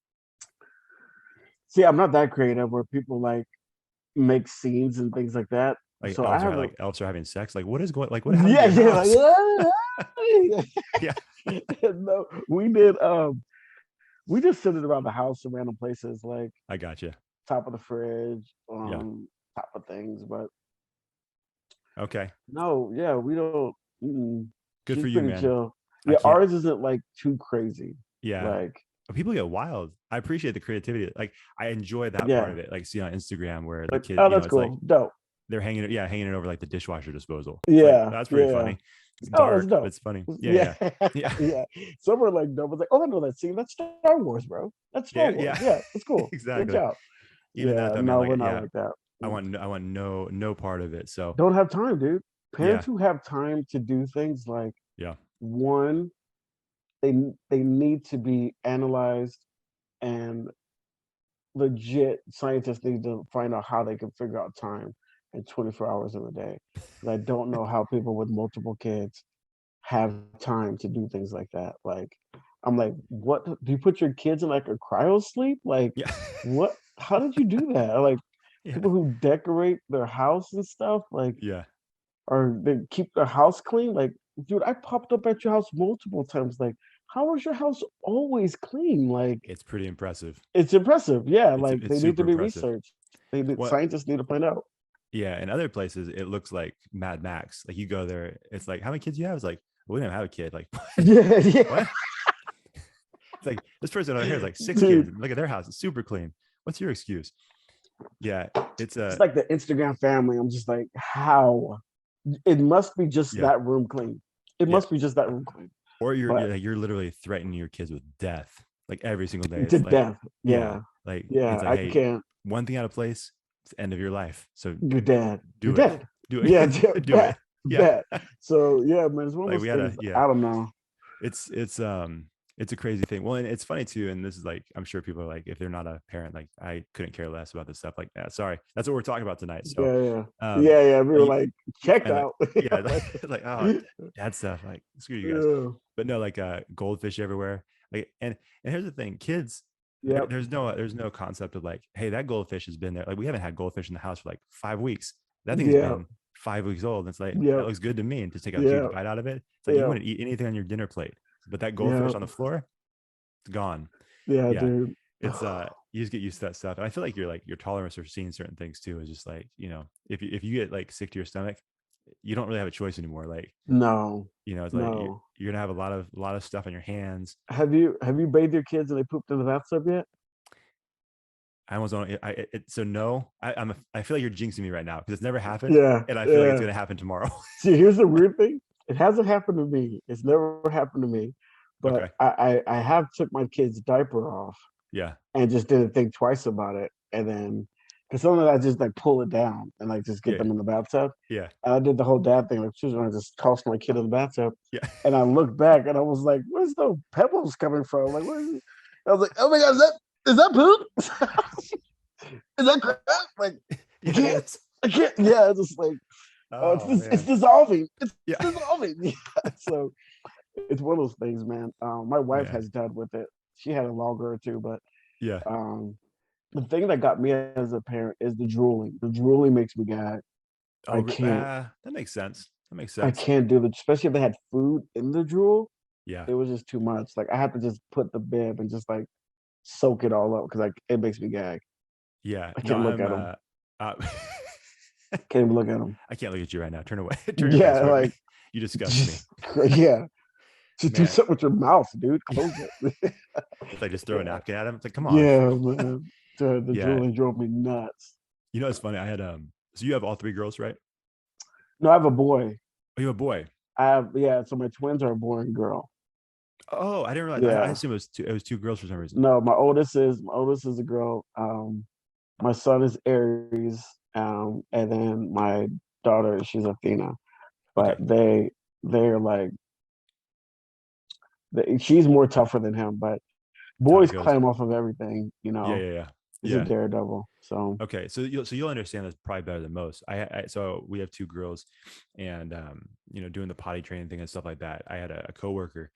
See, I'm not that creative where people like make scenes and things like that. Like So elves I are have like elves are having sex. Like what is going? Like what happened? yeah, to your yeah, house? like, Yeah. no, we did. We just sent it around the house in random places, like I got you. top of the fridge, Yeah. top of things. But Okay. no, yeah, we don't. Good She's for you, pretty man. chill. I Yeah, can't- ours isn't like too crazy. Yeah. Like People get wild. I appreciate the creativity. Like I enjoy that Yeah. part of it. Like see on Instagram where the like, kid, oh, you know, that's it's like cool. Dope. they're hanging it over like the dishwasher disposal. It's Yeah, like, that's pretty yeah. funny. It's Oh, dark, that's dope. but it's funny. Yeah. Yeah. Yeah. Some are like dope. It's like, oh, I know that scene. That's Star Wars, bro. That's Star Wars. Yeah. Yeah, it's cool. Exactly. Good job. Even Yeah, that, I mean, no, like, we're not yeah, like that. I want no part of it. So Don't have time, dude. Parents Yeah. who have time to do things like yeah. one, they need to be analyzed, and legit scientists need to find out how they can figure out time in 24 hours in a day. 'Cause I don't know how people with multiple kids have time to do things like that. Like, I'm like, what? Do you put your kids in like a cryo sleep? Like, Yeah. what? How did you do that? Like, Yeah. people who decorate their house and stuff, like, Yeah. or they keep their house clean. Like, dude, I popped up at your house multiple times. Like, how is your house always clean? Like, It's pretty impressive. it's impressive. Yeah, like it's they need to super be impressive. researched. What- Scientists need to find out. Yeah. In other places, it looks like Mad Max. Like you go there, it's like, how many kids do you have? It's like, we didn't have a kid. Like, Yeah, yeah. what? It's like this person over here is like 6 Dude. kids. Look at their house. It's super clean. What's your excuse? Yeah. It's It's like the Instagram family. I'm just like, how? It must be just Yeah. that room clean. It Yeah. must be just that room clean. or but- you're literally threatening your kids with death. Like every single day. To It's like, death. Yeah. Like, Yeah. it's like, I hey, can't. one thing out of place, it's the end of your life. So You're dead. do You're it. dead. do it. Yeah, do it. Yeah. So yeah, man, it's one of Like, those we had a- things. yeah. I don't know. It's a crazy thing. Well, and it's funny too. And this is like, I'm sure people are like, if they're not a parent, like I couldn't care less about this stuff. Like, sorry, that's what we're talking about tonight. So Yeah. Yeah. We were you- like checked and, out. yeah, like oh, dad stuff. Like screw you guys. Yeah. But no, like goldfish everywhere. Like, and here's the thing, kids. Yeah. There's no concept of like, hey, that goldfish has been there. Like, we haven't had goldfish in the house for like 5 weeks. That thing's Yeah. been 5 weeks old. And it's like, Yeah. that looks good to me. And to take a Yeah. huge bite out of it. It's like Yeah. you wouldn't eat anything on your dinner plate, but that goldfish Yeah. on the floor, it's gone. Yeah, Yeah. dude. It's you just get used to that stuff. And I feel like your tolerance for seeing certain things too is just like, you know, if you get like sick to your stomach, you don't really have a choice anymore. Like, No. you know, it's like No. you're gonna have a lot of stuff on your hands. Have you bathed your kids and they pooped in the bathtub yet? I almost don't. So no, I feel like you're jinxing me right now because it's never happened. Yeah. And I feel like it's yeah. gonna happen tomorrow. See, here's the weird thing. It hasn't happened to me. It's never happened to me. But Okay. I have took my kid's diaper off Yeah. and just didn't think twice about it. And then, because sometimes I just like pull it down and like just get Yeah. them in the bathtub. Yeah. And I did the whole dad thing. Like, I just tossed my kid in the bathtub. Yeah. And I looked back and I was like, where's the pebbles coming from? Like, what is it? I was like, oh my God, is that poop? Is that crap? Like, Yeah, can't- it's- I can't. Yeah, it's just like, oh, it's man. dissolving. It's Yeah. dissolving. Yeah. So, it's one of those things, man. My wife Man. has dealt with it. She had it longer too, but Yeah. um, the thing that got me as a parent is the drooling. The drooling makes me gag. I can't. That makes sense. That makes I sense. can't do it, especially if they had food in the drool. Yeah. It was just too much. Like I have to just put the bib and just like soak it all up because like it makes me gag. Yeah. I No, can't look I'm at them. uh Can't even look at them. I can't look at you right now. Turn away. Turn your face Yeah, from me. like You disgust me. just, yeah. Just do Man. something with your mouth, dude. Close it. It's like just throw a napkin at him. It's like, come on. Yeah, man. The Yeah. drooling drove me nuts. You know, it's funny. I had so you have all three girls, right? No, I have a boy. Oh, you have a boy. So my twins are a boy and girl. Oh, I didn't realize. I Yeah. assumed it was two girls for some reason. No, my oldest is a girl. My son is Aries. And then my daughter, she's Athena. But Okay. they're like she's more tougher than him, but That's how it boys goes. climb off of everything, Yeah. He's a Yeah. daredevil. So Okay, so you'll understand this probably better than most. So we have two girls, and doing the potty training thing and stuff like that. I had a coworker,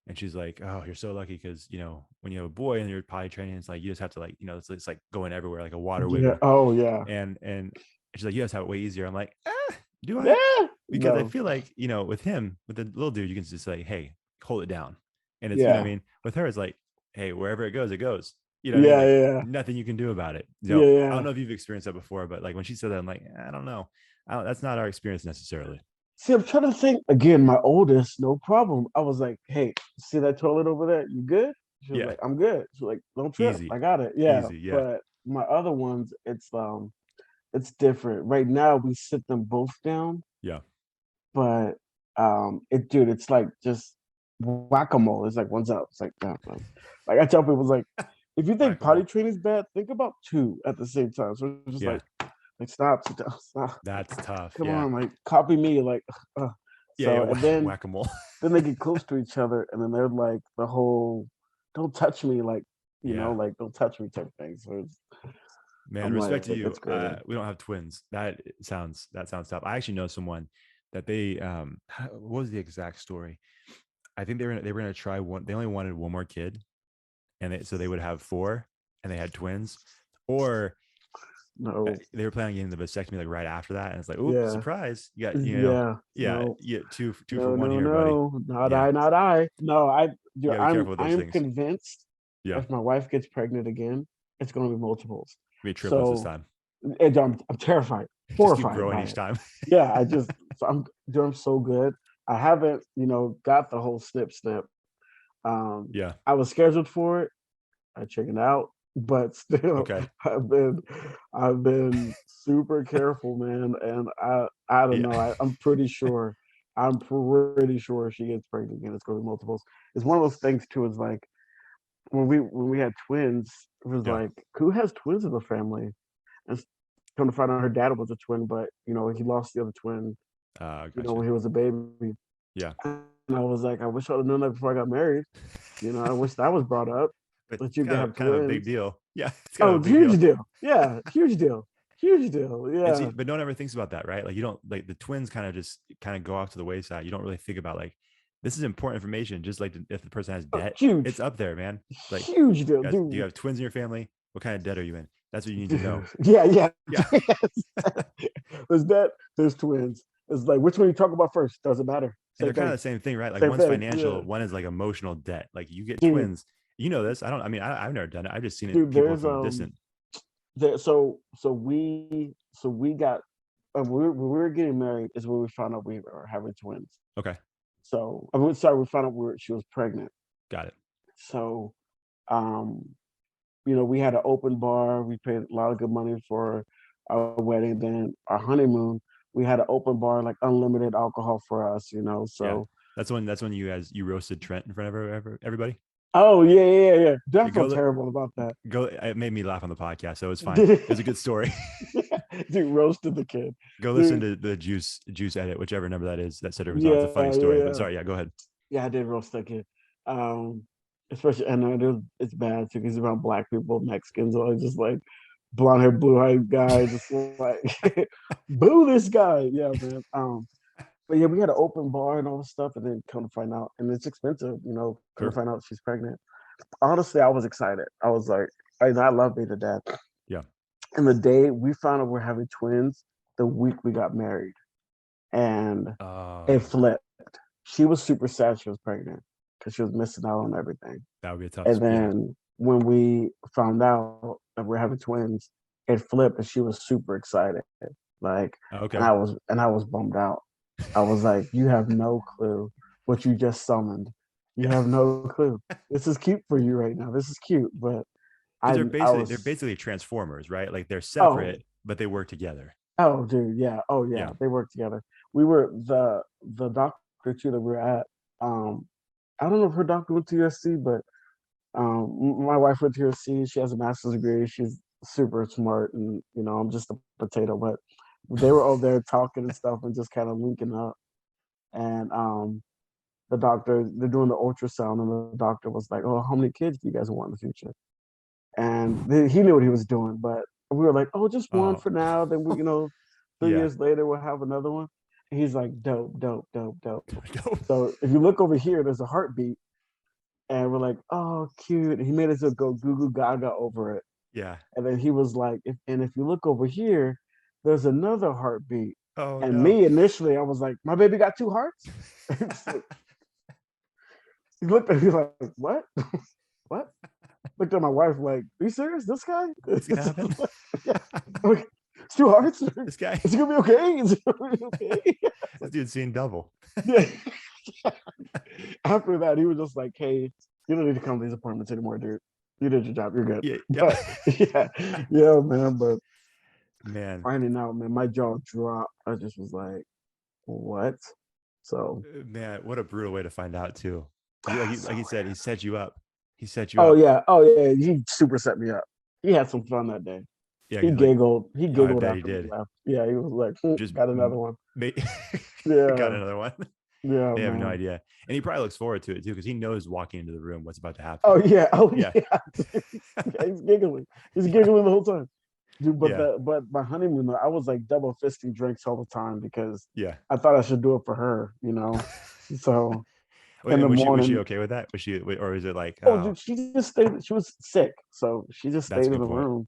and she's like, "Oh, you're so lucky because when you have a boy and you're potty training, it's like you just have to like it's like going everywhere like a water yeah. wiggle." Oh yeah. And she's like, "You guys have it way easier." I'm like, "Do I?" Yeah. Because I No. feel like with the little dude, you can just say, "Hey, hold it down," and it's what I Yeah. mean. With her, it's like, "Hey, wherever it goes, it goes." You know what I mean? Yeah. Like Yeah. nothing you can do about it. Yeah. I don't Yeah. know if you've experienced that before, but like when she said that, I'm like, I don't know. That's not our experience necessarily. See, I'm trying to think again. My oldest, no problem. I was like, "Hey, see that toilet over there? You good?" She was Yeah, like, "I'm good." She's like, "Don't trip. easy, I got it." Yeah. easy. Yeah. But my other ones, it's different. Right now, we sit them both down, Yeah. but it's like just whack-a-mole. It's like one's up. It's like that. Like I tell people, it's like if you think potty Whack-a-mole. training is bad, think about two at the same time. So it's just Yeah. like stop, sit down, stop. That's tough. Come Yeah. on, like copy me, like Yeah. so, and then Whack-a-mole. they get close to each other, and then they're like the whole "don't touch me," like Yeah. like "don't touch me" type thing. So Man, I'm like, respect to you. it's great. We don't have twins. That sounds tough. I actually know someone that they what was the exact story? I think they were gonna try one. They only wanted one more kid, and so they would have four, and they had twins, or No, they were planning on getting the vasectomy like right after that, and it's like, oops, yeah, surprise, you got yeah, yeah, no, you get two for no, one no, here, buddy. no, not Yeah, I, not I. No, you dude, gotta be careful with those I'm things. convinced Yeah, if my wife gets pregnant again, it's going to be multiples. be triplets this So time. and I'm terrified, Just keep horrified growing by each it. time. Yeah, so I'm doing so good. I haven't, got the whole snip. Yeah. I was scheduled for it. I chickened out, but still, Okay. I've been super careful, man. And I don't know. Yeah. I'm pretty sure she gets pregnant again. It's going to be multiples. It's one of those things too. Is like when we had twins, it was Yeah. like who has twins in the family? And come to find out, her dad was a twin, but he lost the other twin. Gotcha. When he was a baby. Yeah. And I was like, I wish I would have known that before I got married. I wish that was brought up But that it's you could have kind of a big twins. deal. Yeah, it's kind of Oh, a big deal. huge deal. Yeah, huge deal. Huge deal. And Yeah. see, but no one ever thinks about that, right? Like you don't like the twins kind of go off to the wayside. You don't really think about like this is important information. Just like if the person has debt, Huge. it's up there, man. Like Huge deal, do you dude. have twins in your family? What kind of debt are you in? That's what you need to know. Yeah, yeah. Yeah. There's that. There's twins. It's like which one you talk about first? Doesn't matter. And Same they're kind of thing. the same thing, right? Like Same one's thing. financial, Yeah. one is like emotional debt. Like you get Dude, twins. You know this. I mean, I've never done it. I've just seen it dude, people there's from distant. we got when we were getting married is when we found out we were having twins. Okay. So we found out she was pregnant. Got it. So um we had an open bar. We paid a lot of good money for our wedding. Then our honeymoon, we had an open bar, like unlimited alcohol for us. Yeah. So That's when you roasted Trent in front of everybody. oh yeah. I feel Go terrible about that. It made me laugh on the podcast, so it's fine. It was a good story. Dude, roasted the kid. Go listen to the juice edit, whichever number that is that Cedric was on. It's a funny story. But sorry, yeah, go ahead. Yeah, I did roast that kid. Especially, and it's bad too because around black people, Mexicans, or just like blonde hair, blue eyed guy, just like boo this guy. Yeah, man. But yeah, we had an open bar and all this stuff, and then come to find out, and it's expensive, come Sure. to find out she's pregnant. Honestly, I was excited. I was like, I love being a dad. Yeah. And the day we found out we're having twins, the week we got married, and it flipped. She was super sad she was pregnant because she was missing out on everything. That would be a tough. And then when we found out that we're having twins, it flipped, and she was super excited. Like, Okay. and I was bummed out. I was like, you have no clue what you just summoned. You have no clue. This is cute for you right now. This is cute, but they're was basically transformers, right? Like they're oh separate, but they work together. oh dude yeah Yeah. they work together. We were the doctor too that we were at. I don't know if her doctor went to USC, but my wife went to USC. She has a master's degree. She's super smart, and I'm just a potato. But they were over there talking and stuff, and just kind of linking up. And the doctor, they're doing the ultrasound, and the doctor was like, "Oh, how many kids do you guys want in the future?" And he knew what he was doing, but we were like, "Oh, just one for now." Then we, 3 years later, we'll have another one. And he's like, "Dope, dope, dope, dope." So if you look over here, there's a heartbeat, and we're like, "Oh, cute." And he made us go goo goo gaga over it. Yeah. And then he was like, if you look over here, there's another heartbeat. Oh, and no. me initially, I was like, "My baby got two hearts." He looked at me like, "What? What?" Looked at my wife like, "Are you serious? This guy? What's gonna happen? Yeah. Like, it's two hearts. This guy? Is it gonna be okay? Is it gonna be okay?" This dude's seen double. Yeah. After that, he was just like, "Hey, you don't need to come to these appointments anymore, dude. You did your job. You're good." Yeah. But, yeah, man. But man, finding out, man, my jaw dropped. I just was like, "What?" So, man, what a brutal way to find out too. Like he said, he set you up. He set you oh up. yeah, he super set me up. He had some fun that day. Yeah, he giggled. He giggled bet after he did. Laughed. Yeah, he was like, just got another one. Yeah, got another one. Yeah, they have man. no idea, and he probably looks forward to it too because he knows walking into the room what's about to happen. Oh yeah, yeah. He's giggling. He's giggling the whole time. Dude, but my honeymoon, I was like double fisting drinks all the time because I thought I should do it for her, So in the morning, was she okay with that? Was she, or is it like? Oh, dude, she just stayed. She was sick, so she just stayed in the room.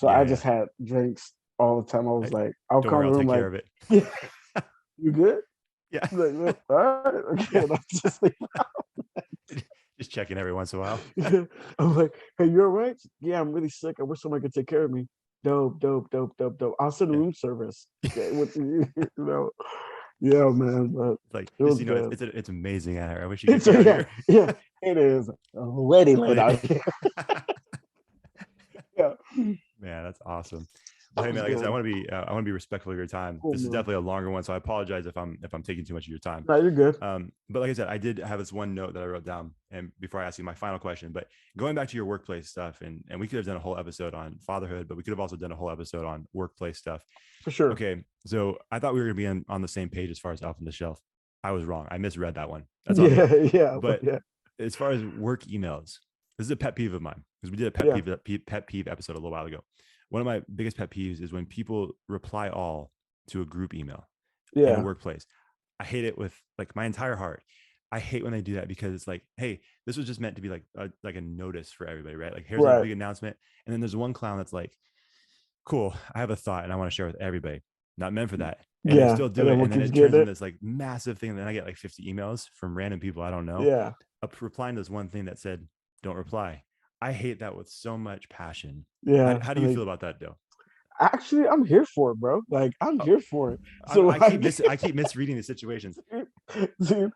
I just had drinks all the time. I was like, I'll come in the room like, care of it. Yeah, you good? Yeah. Like, all right. Okay, just leave out. Just checking every once in a while. I'm like, "Hey, you all right?" "Yeah, I'm really sick. I wish somebody could take care of me." Dope, dope, dope, dope, dope. I'll send room service. Okay, yeah, man. But like, it was it's amazing out here. I wish you could get here. Yeah, it is already lit out here. Yeah, man, that's awesome. Well, hey man, like I said, I want to be respectful of your time. Cool, this is definitely a longer one, so I apologize if I'm taking too much of your time. No, you're good. But like I said, I did have this one note that I wrote down, and before I ask you my final question, but going back to your workplace stuff, and we could have done a whole episode on fatherhood, but we could have also done a whole episode on workplace stuff. For sure. Okay, so I thought we were going to be on the same page as far as Elf on the Shelf. I was wrong. I misread that one. That's all. Yeah. But as far as work emails, this is a pet peeve of mine because we did a pet peeve episode a little while ago. One of my biggest pet peeves is when people reply all to a group email in a workplace. I hate it with like my entire heart. I hate when they do that because it's like, hey, this was just meant to be like a notice for everybody, right? Like here's a big announcement. And then there's one clown that's like, cool, I have a thought and I want to share with everybody. Not meant for that. And they still do it. And then it turns into this like massive thing. And then I get like 50 emails from random people I don't know. Yeah. Replying to this one thing that said, don't reply. I hate that with so much passion. Yeah. How do you feel about that, Joe? Actually, I'm here for it, bro. Like, I'm here for it. So I keep misreading the situations. Dude,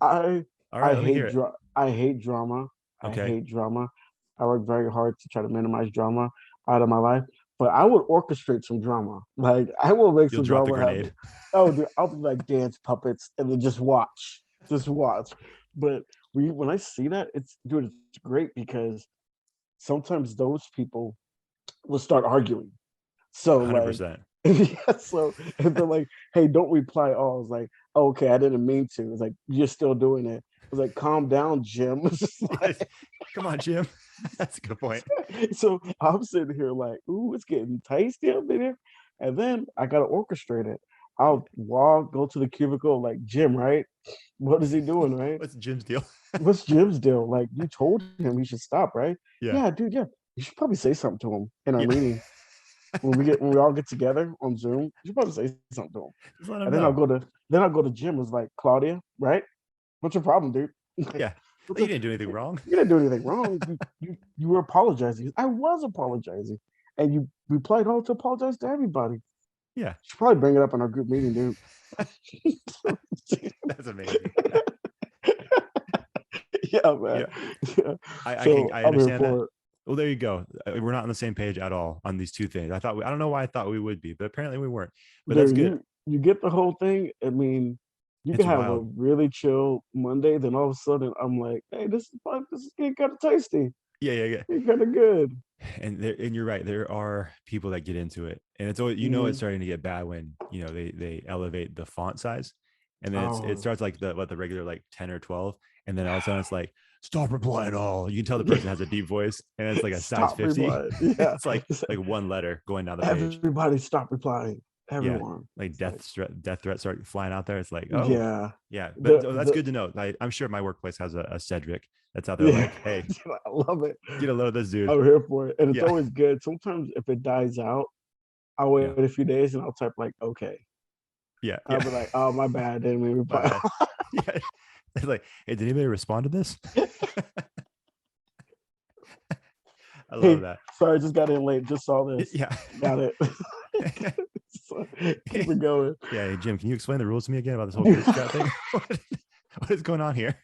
I hate drama. Okay. I hate drama. I work very hard to try to minimize drama out of my life. But I would orchestrate some drama. Like, I will make some drama happen. Oh, dude, I'll be like dance puppets and then just watch. But when I see that, it's great because sometimes those people will start arguing. So 100%. Like, so if they're like, "Hey, don't reply all," I was like, "Oh, okay, I didn't mean to." It's like, "You're still doing it." I was like, "Calm down, Jim." Like, come on, Jim. That's a good point. So I'm sitting here like, "Ooh, it's getting tasty up in here," and then I gotta orchestrate it. I'll walk, go to the cubicle, like Jim, right? What is he doing, right? What's Jim's deal? What's Jim's deal? Like you told him he should stop, right? Yeah. Yeah, dude. Yeah, you should probably say something to him in our Yeah. meeting when we all get together on Zoom. You should probably say something to him. Just let him And then I'll know. go to Jim. Was like Claudia, right? What's your problem, dude? Like, Yeah. Well, you didn't do anything wrong. you didn't do anything wrong. You were apologizing. I was apologizing, and you replied all to apologize to everybody. Yeah. Should probably bring it up in our group meeting, dude. That's amazing. Yeah, man. Yeah. I So I I'm here understand that. for it. Well, there you go. We're not on the same page at all on these two things. I don't know why I thought we would be, but apparently we weren't. But that's Dude, good. you get the whole thing. I mean, you It's can have a wild. really chill Monday, then all of a sudden I'm like, hey, this is getting kind of tasty. Yeah, yeah, yeah. It's kind of good. And you're right. There are people that get into it, and it's always, it's starting to get bad when they elevate the font size, and then it Oh, starts like the regular like 10 or 12, and then all of a sudden it's like stop replying all. You can tell the person has a deep voice, and it's like a size stop 50. replying. Yeah, It's like one letter going down the page. everybody stop replying. Yeah, Everyone. like It's like, death threats start flying out there. It's like, oh yeah. yeah, but that's The good to know. I'm sure my workplace has a Cedric that's out there yeah, like, hey, I love it. get a load of this dude. I'm here for it, and it's Yeah, always good. Sometimes if it dies out, I'll yeah, wait a few days and I'll type like okay. yeah, I'll yeah. be like, oh my bad, didn't mean to My reply. bad. Yeah, it's like, hey, did anybody respond to this? I love Hey, that. sorry, just got in late. Just saw this. Yeah. Got it. So, keep it going. Yeah, hey, Jim, can you explain the rules to me again about this whole group chat thing? What is going on here?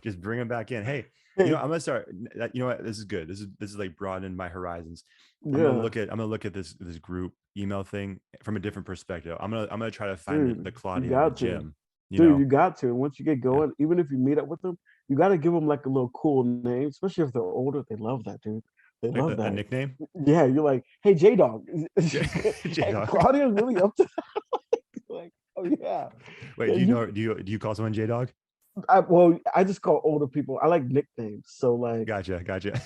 Just bring them back in. Hey, Hey, I'm gonna start. You know what? This is good. This is like broadening my horizons. I'm yeah, gonna look at this group email thing from a different perspective. I'm gonna try to find dude, the you Claudia and the got to. Jim. Dude, you got to. Once you get Yeah, going, even if you meet up with them, you got to give them like a little cool name, especially if they're older. They love that, dude. They like love a that. nickname. Yeah, you're like, hey, J Dog. J Hey, Dog. Claudia's really up to like, oh yeah. Wait, Yeah, do you call someone J Dog? I just call older people. I like nicknames. So like Gotcha.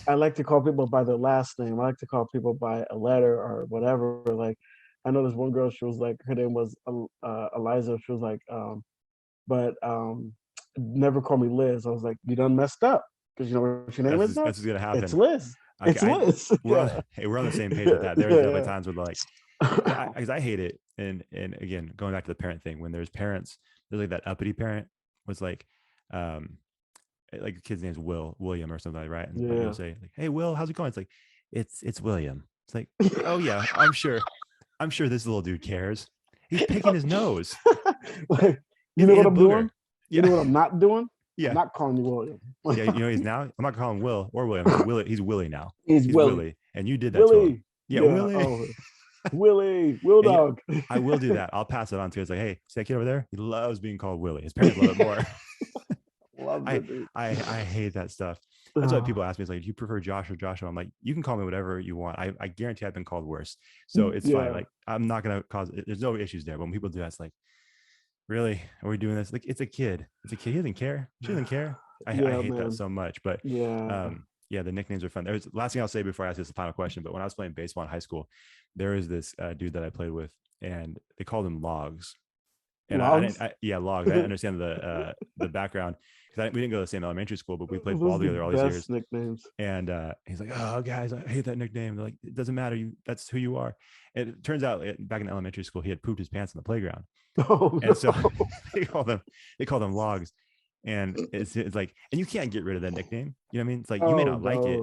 I like to call people by their last name. I like to call people by a letter or whatever. Like I know this one girl, she was like, her name was Eliza. She was like, but never call me Liz. I was like, you done messed up because you know what your name is now? That's what's gonna It's happen. Liz. Okay, It's Liz. Yeah. we're on the same page with that. There's definitely Yeah. times where like, because I hate it, and again, going back to the parent thing, when there's parents, there's like that uppity parent was like, like the kid's name's William or something, right? And but Yeah. you'll say like, hey Will, how's it going? It's like, it's William. It's like, oh yeah, I'm sure this little dude cares. He's picking his nose. Like, you He's know ate what a I'm doing? booger. You know Yeah, what I'm not doing? I'm yeah, not calling you William. yeah. You know he's now. I'm not calling Will or William. He's Willie. He's Willie now. He's He's Willie. Willie, and you did that to him. Willie. Yeah, Yeah. Willie. Oh, Willie. Will And Dog. I will do that. I'll pass it on to him. It's like, hey, see that kid over there? He loves being called Willie. His parents love it more. Love it, dude. I hate that stuff. That's why people ask me, it's like, do you prefer Josh or Joshua? I'm like, you can call me whatever you want. I guarantee I've been called worse. So it's fine. Yeah. Like, I'm not gonna cause there's no issues there. But when people do that, it's like, really? Are we doing this? Like, it's a kid. It's a kid. He doesn't care. She doesn't care. I hate man. that so much. But Yeah. yeah, the nicknames are fun. There's last thing I'll say before I ask this the final question. But when I was playing baseball in high school, there was this dude that I played with, and they called him Logs. And Logs? yeah, Logs. I didn't understand the background because we didn't go to the same elementary school, but we played Those ball are the together all these years. best nicknames. And he's like, "Oh, guys, I hate that nickname." They're like, "It doesn't matter. That's who you are." And it turns out back in elementary school, he had pooped his pants on the playground, Oh, and so they call them Logs. And it's like, and you can't get rid of that nickname. You know what I mean? It's like you may not like it.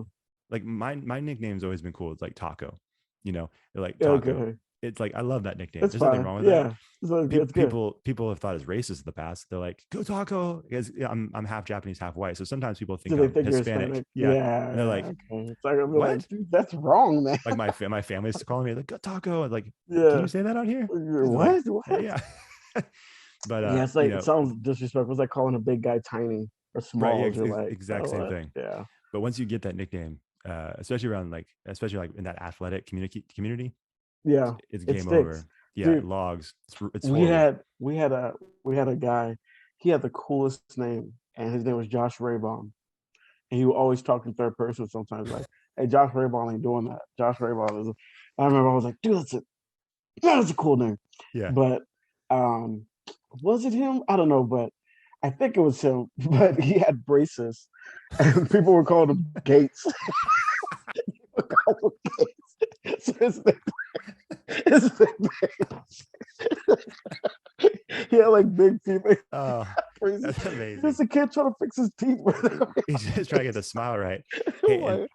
Like my nickname's always been cool. It's like Taco. They're like Taco. Okay. It's like I love that nickname. That's There's fine. nothing wrong with Yeah. that. It's good. People have thought it's racist in the past. They're like, "Go Taco," because I'm half Japanese, half white. So sometimes people think So they I'm think you're Hispanic. Hispanic. Yeah. Yeah. And they're like, Okay. It's like, I'm "What?" like, dude, that's wrong, man. Like my family's calling me like, "Go Taco." And like, Yeah. can you say that out here? What? What? Yeah. But Yeah, it's like it sounds disrespectful. It's like calling a big guy tiny or small. right, You're like, exact oh, same what? thing. Yeah. But once you get that nickname, especially in that athletic community, Yeah. it's It game sticks. over. Yeah, Dude, Logs. It's we horrible. had a guy. He had the coolest name, and his name was Josh Raybon. And he would always talk in third person sometimes, like, "Hey, Josh Raybon ain't doing that. Josh Raybon is." I remember I was like, "Dude, that's it. That was a cool name. Yeah. But was it him? I don't know, but I think it was him. But he had braces, and people were calling him Gates. People called him Gates. So his nickname, he had like big teeth. Oh, Braces. that's amazing. Just a kid trying to fix his teeth. He's just trying to get the smile right. Hey, and Like,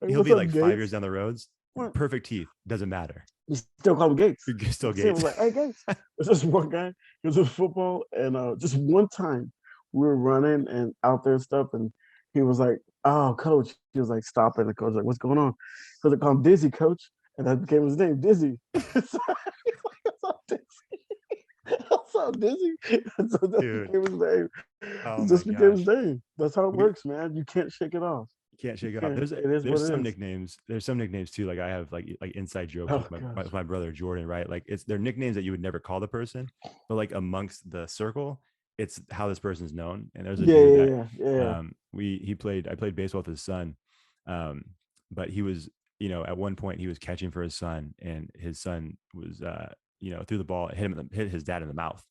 he'll what's be up, like 5 Gates? years down the roads, perfect teeth, doesn't matter. You still call him Gates. You're still See, I Gates. was like, hey, Gates. There's this one guy. He was in football, and just one time we were running and out there and stuff, and he was like, "Oh, coach." He was like, "Stop it." The coach was like, "What's going on?" He was like, "I'm Dizzy, coach," and that became his name, Dizzy. So he's like, "What's up, Dizzy?" What's up, Dizzy? And so that Dude. became his name. Oh It my just became his gosh. name. That's how it We works, man. You can't shake it off. can't shake You it off. can't. It is what There's it some is. nicknames. There's some nicknames too. Like I have like inside jokes Oh with gosh. my brother Jordan, right? Like they're nicknames that you would never call the person, but like amongst the circle, it's how this person's known. And there's a Yeah, dude yeah, that yeah, yeah. I played baseball with his son. But he was, at one point he was catching for his son, and his son was threw the ball, hit his dad in the mouth,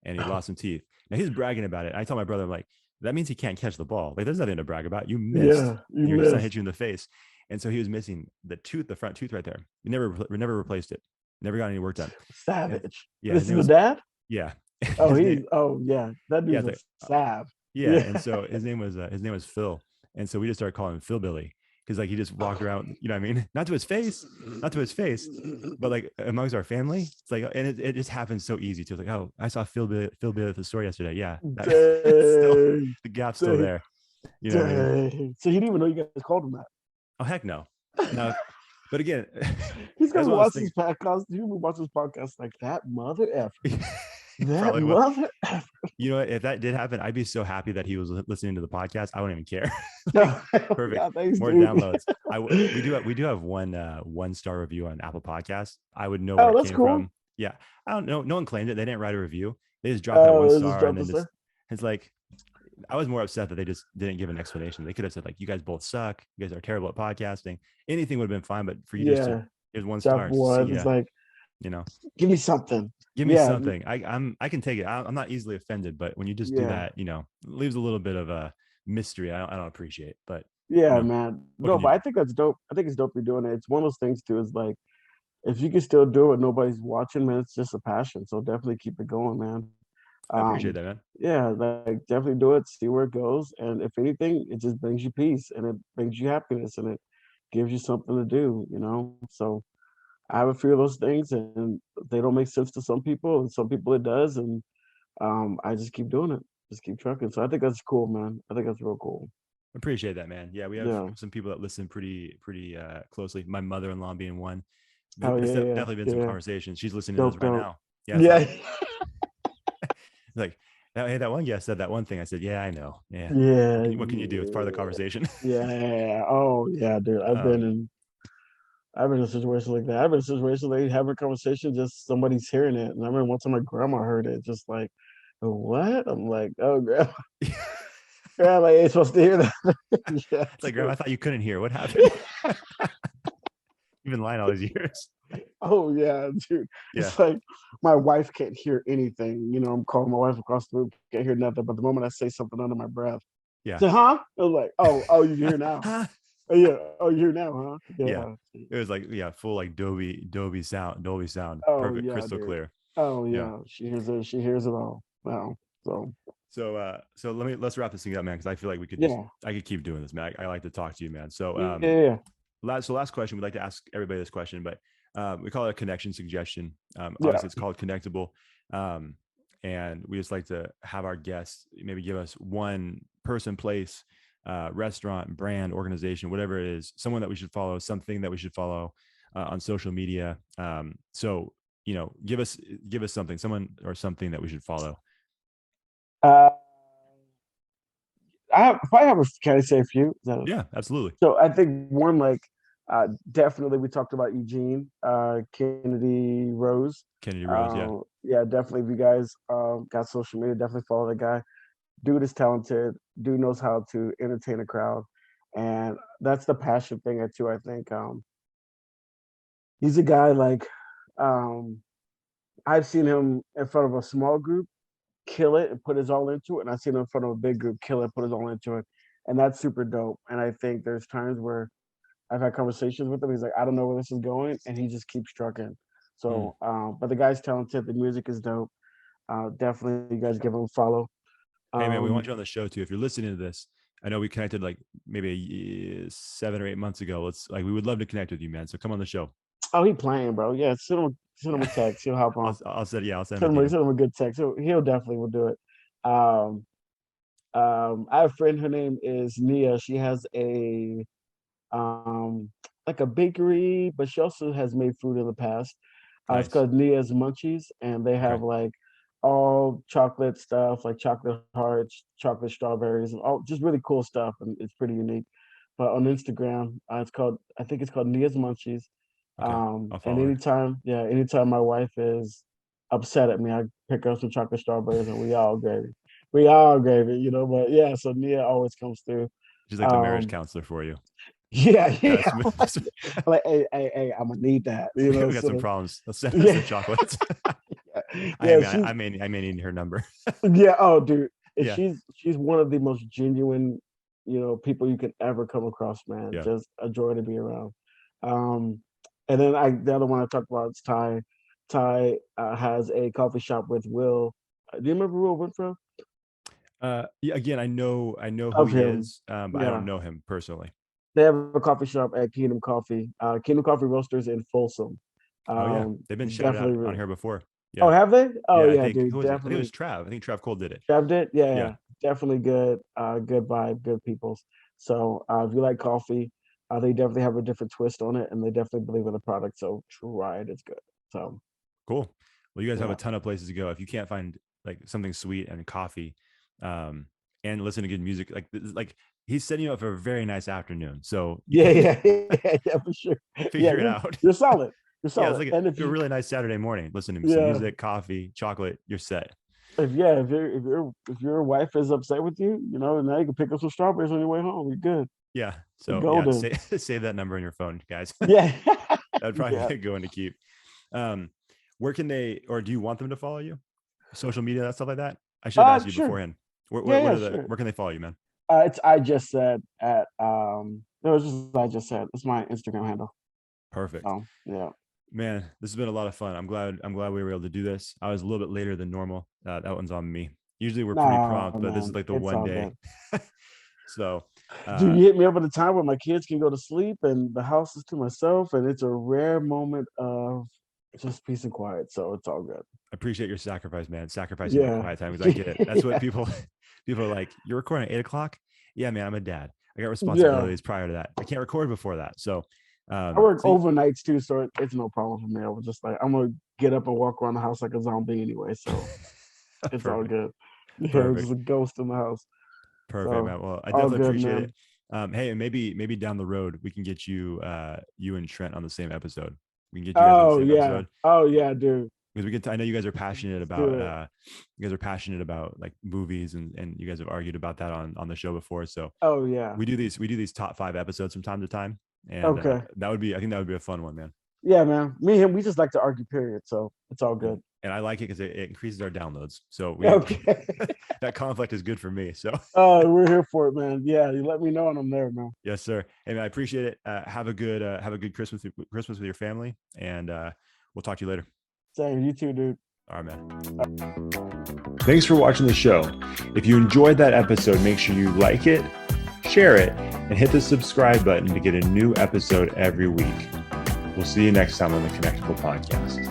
and he lost some teeth. Now he's bragging about it. I tell my brother, I'm like, that means he can't catch the ball. Like, there's nothing to brag about. You missed. Yeah, you Your son missed. hit you in the face. And so he was missing the front tooth right there. We never replaced it. Never got any work done. And Savage. yeah, This his is name the was, dad? yeah. Oh, His name, yeah. That yeah, dude's a sav. yeah. Yeah. And so his name was Phil. And so we just started calling him Phil Billy, because like he just walked around, you know what I mean? Not to his face, but like amongst our family, it's like, and it just happens so easy too. It's like, oh, I saw Phil Billy at the store yesterday. Yeah, it's still, Dang. the gap's still Dang. there. You know what I mean? Dang. So he didn't even know you guys called him that. Oh heck no. No, but again, He's that's gonna one of those watch things. this podcast. He's gonna watch this podcast like that mother effer. That Probably will. mother effer. You know what? If that did happen, I'd be so happy that he was listening to the podcast. I wouldn't even care. No, Perfect. yeah, thanks, More dude. downloads. We do have one star review on Apple Podcasts. I would know where Oh, it that's came cool. from. Yeah, I don't know. No one claimed it. They didn't write a review. They just dropped that Oh, one this is star, and dropped then the just, star? it's like, I was more upset that they just didn't give an explanation. They could have said like, "You guys both suck. You guys are terrible at podcasting." Anything would have been fine, but for you just to Yeah. here's one Drop star, see one. It's ya. like, You know, give me something. give me Yeah. something. I can take it. I'm not easily offended, but when you just do Yeah. that, it leaves a little bit of a mystery. I don't appreciate, but Yeah, you know, man. what No, can you but I do? think that's dope. I think it's dope you're doing it. It's one of those things too, is like if you can still do it, nobody's watching, man, it's just a passion. So definitely keep it going, man. I appreciate Um, that, man. yeah, like definitely do it, see where it goes. And if anything, it just brings you peace and it brings you happiness and it gives you something to do. So I have a few of those things and they don't make sense to some people, and some people it does. And I just keep doing it. Just keep trucking. So I think that's cool, man. I think that's real cool. Appreciate that, man. Yeah, we have Yeah. some people that listen pretty closely. My mother-in-law being one. Oh There's yeah, yeah, definitely been some yeah. conversations. She's listening to this Dope, right dope. now. Yeah, it's Yeah. like hey, that one guy said that one thing. I said, yeah, I know. Yeah. Yeah. What can you do? It's part of the conversation. Yeah. Oh yeah, dude. I've been in a situation like that. I've been in a situation like having a conversation, just somebody's hearing it. And I remember one time my grandma heard it, just like, what? I'm like, oh grandma. Grandma ain't supposed to hear that. Yeah, It's like, Grandma, I thought you couldn't hear. What happened? You've been lying all these years. oh yeah, dude. Yeah. It's like my wife can't hear anything. I'm calling my wife across the room, can't hear nothing. But the moment I say something under my breath, Yeah. say, huh? I'm like, oh, you hear now. Huh? Oh yeah. Oh, you hear now, huh? Yeah. It was like, yeah, full like Dolby sound. Oh Perfect, yeah, crystal dude. clear. Oh Yeah. yeah. She hears it. She hears it all. Wow. So let's wrap this thing up, man, because I feel like we could I could keep doing this, man. I like to talk to you, man. So yeah. last question, we'd like to ask everybody this question, but we call it a connection suggestion. Yeah. Obviously it's called Connectable. And we just like to have our guests maybe give us one person, place, restaurant, brand, organization, whatever it is, someone that we should follow, something that we should follow on social media. So give us something, someone or something that we should follow. Can I say a few? Yeah, absolutely. So I think one, like, definitely we talked about Eugene, Kennedy Rose. Yeah. Yeah, definitely. If you guys got social media, definitely follow the guy. Dude is talented. Dude knows how to entertain a crowd, and that's the passion thing too. I think he's a guy like I've seen him in front of a small group kill it and put his all into it, and I've seen him in front of a big group kill it, put his all into it, and that's super dope. And I think there's times where I've had conversations with him. He's like, I don't know where this is going, and he just keeps trucking. So, but the guy's talented. The music is dope. Definitely, you guys give him a follow. Hey man, we want you on the show too. If you're listening to this, I know we connected like maybe 7 or 8 months ago. We would love to connect with you, man. So come on the show. Oh, he playing, bro. Yeah, send him a text. He'll hop on. I'll send him send him a good text. He'll definitely will do it. I have a friend. Her name is Nia. She has a like a bakery, but she also has made food in the past. Nice. It's called Nia's Munchies, and they have like all chocolate stuff, like chocolate hearts, chocolate strawberries, and all just really cool stuff, and it's pretty unique. But on Instagram, I think it's called Nia's Munchies. And anytime my wife is upset at me, I pick up some chocolate strawberries, and we all gravy, you know. But yeah, so Nia always comes through. She's like the marriage counselor for you. Yeah. Like, hey, I'm gonna need that. You know, we got some problems. Let's send her some chocolates. I may need her number. Yeah. Oh, dude. Yeah. She's one of the most genuine, you know, people you can ever come across, man. Yeah. Just a joy to be around. And then the other one I talked about is Ty. Ty has a coffee shop with Will. Do you remember Will Winfrey? Again, I know who he is, but I don't know him personally. They have a coffee shop at Kingdom Coffee. Kingdom Coffee Roasters in Folsom. They've been shouted out on here before. Yeah. Oh, have they? Oh, yeah, dude. Definitely. I think it was Trav. I think Trav Cole did it. Trav did? Yeah. Definitely good. Good vibe, good peoples. So if you like coffee, they definitely have a different twist on it, and they definitely believe in the product. So try it. It's good. So cool. Well, you guys have a ton of places to go. If you can't find like something sweet and coffee, and listen to good music, like he's setting you up for a very nice afternoon. So yeah, for sure. Figure it out. You're solid. You're solid. Yeah, it's like a really nice Saturday morning. Listen to some music, coffee, chocolate. You're set. If your wife is upset with you, you know, now you can pick up some strawberries on your way home. You're good. Yeah. So save that number in your phone, guys. Yeah. That'd probably be a good one to keep. Where can they, or do you want them to follow you? Social media, that stuff like that? I should have asked you beforehand. Where can they follow you, man? It's I just said at I just said. It's my Instagram handle. Perfect. Yeah. Man, this has been a lot of fun. I'm glad we were able to do this. I was a little bit later than normal. That one's on me. Usually we're pretty prompt, but this is like the one day. So dude, you hit me up at a time where my kids can go to sleep and the house is to myself, and it's a rare moment of just peace and quiet. So it's all good. I appreciate your sacrifice, man. Sacrificing your quiet time, because I get it. That's what people are like. You're recording at 8:00? Yeah, man, I'm a dad. I got responsibilities prior to that. I can't record before that. So I work overnights too, so it's no problem for me. I was just like, I'm gonna get up and walk around the house like a zombie anyway. So it's all good. Yeah, just a ghost in the house. Perfect, man. Well, I definitely appreciate it. Hey, and maybe down the road we can get you and Trent on the same episode. We can get you guys on the same episode. Oh yeah, dude. Because I know you guys are passionate about like movies, and you guys have argued about that on the show before. So we do these top 5 episodes from time to time, and I think that would be a fun one, man. Yeah, man. Me and him, we just like to argue, period. So it's all good. And I like it because it increases our downloads. So that conflict is good for me. So we're here for it, man. Yeah, you let me know and I'm there, man. Yes, sir. Hey, man, I appreciate it. Have a good Christmas with your family, and we'll talk to you later. Same, you too, dude. All right, man. Thanks for watching the show. If you enjoyed that episode, make sure you like it, share it, and hit the subscribe button to get a new episode every week. We'll see you next time on the Connectable Podcast.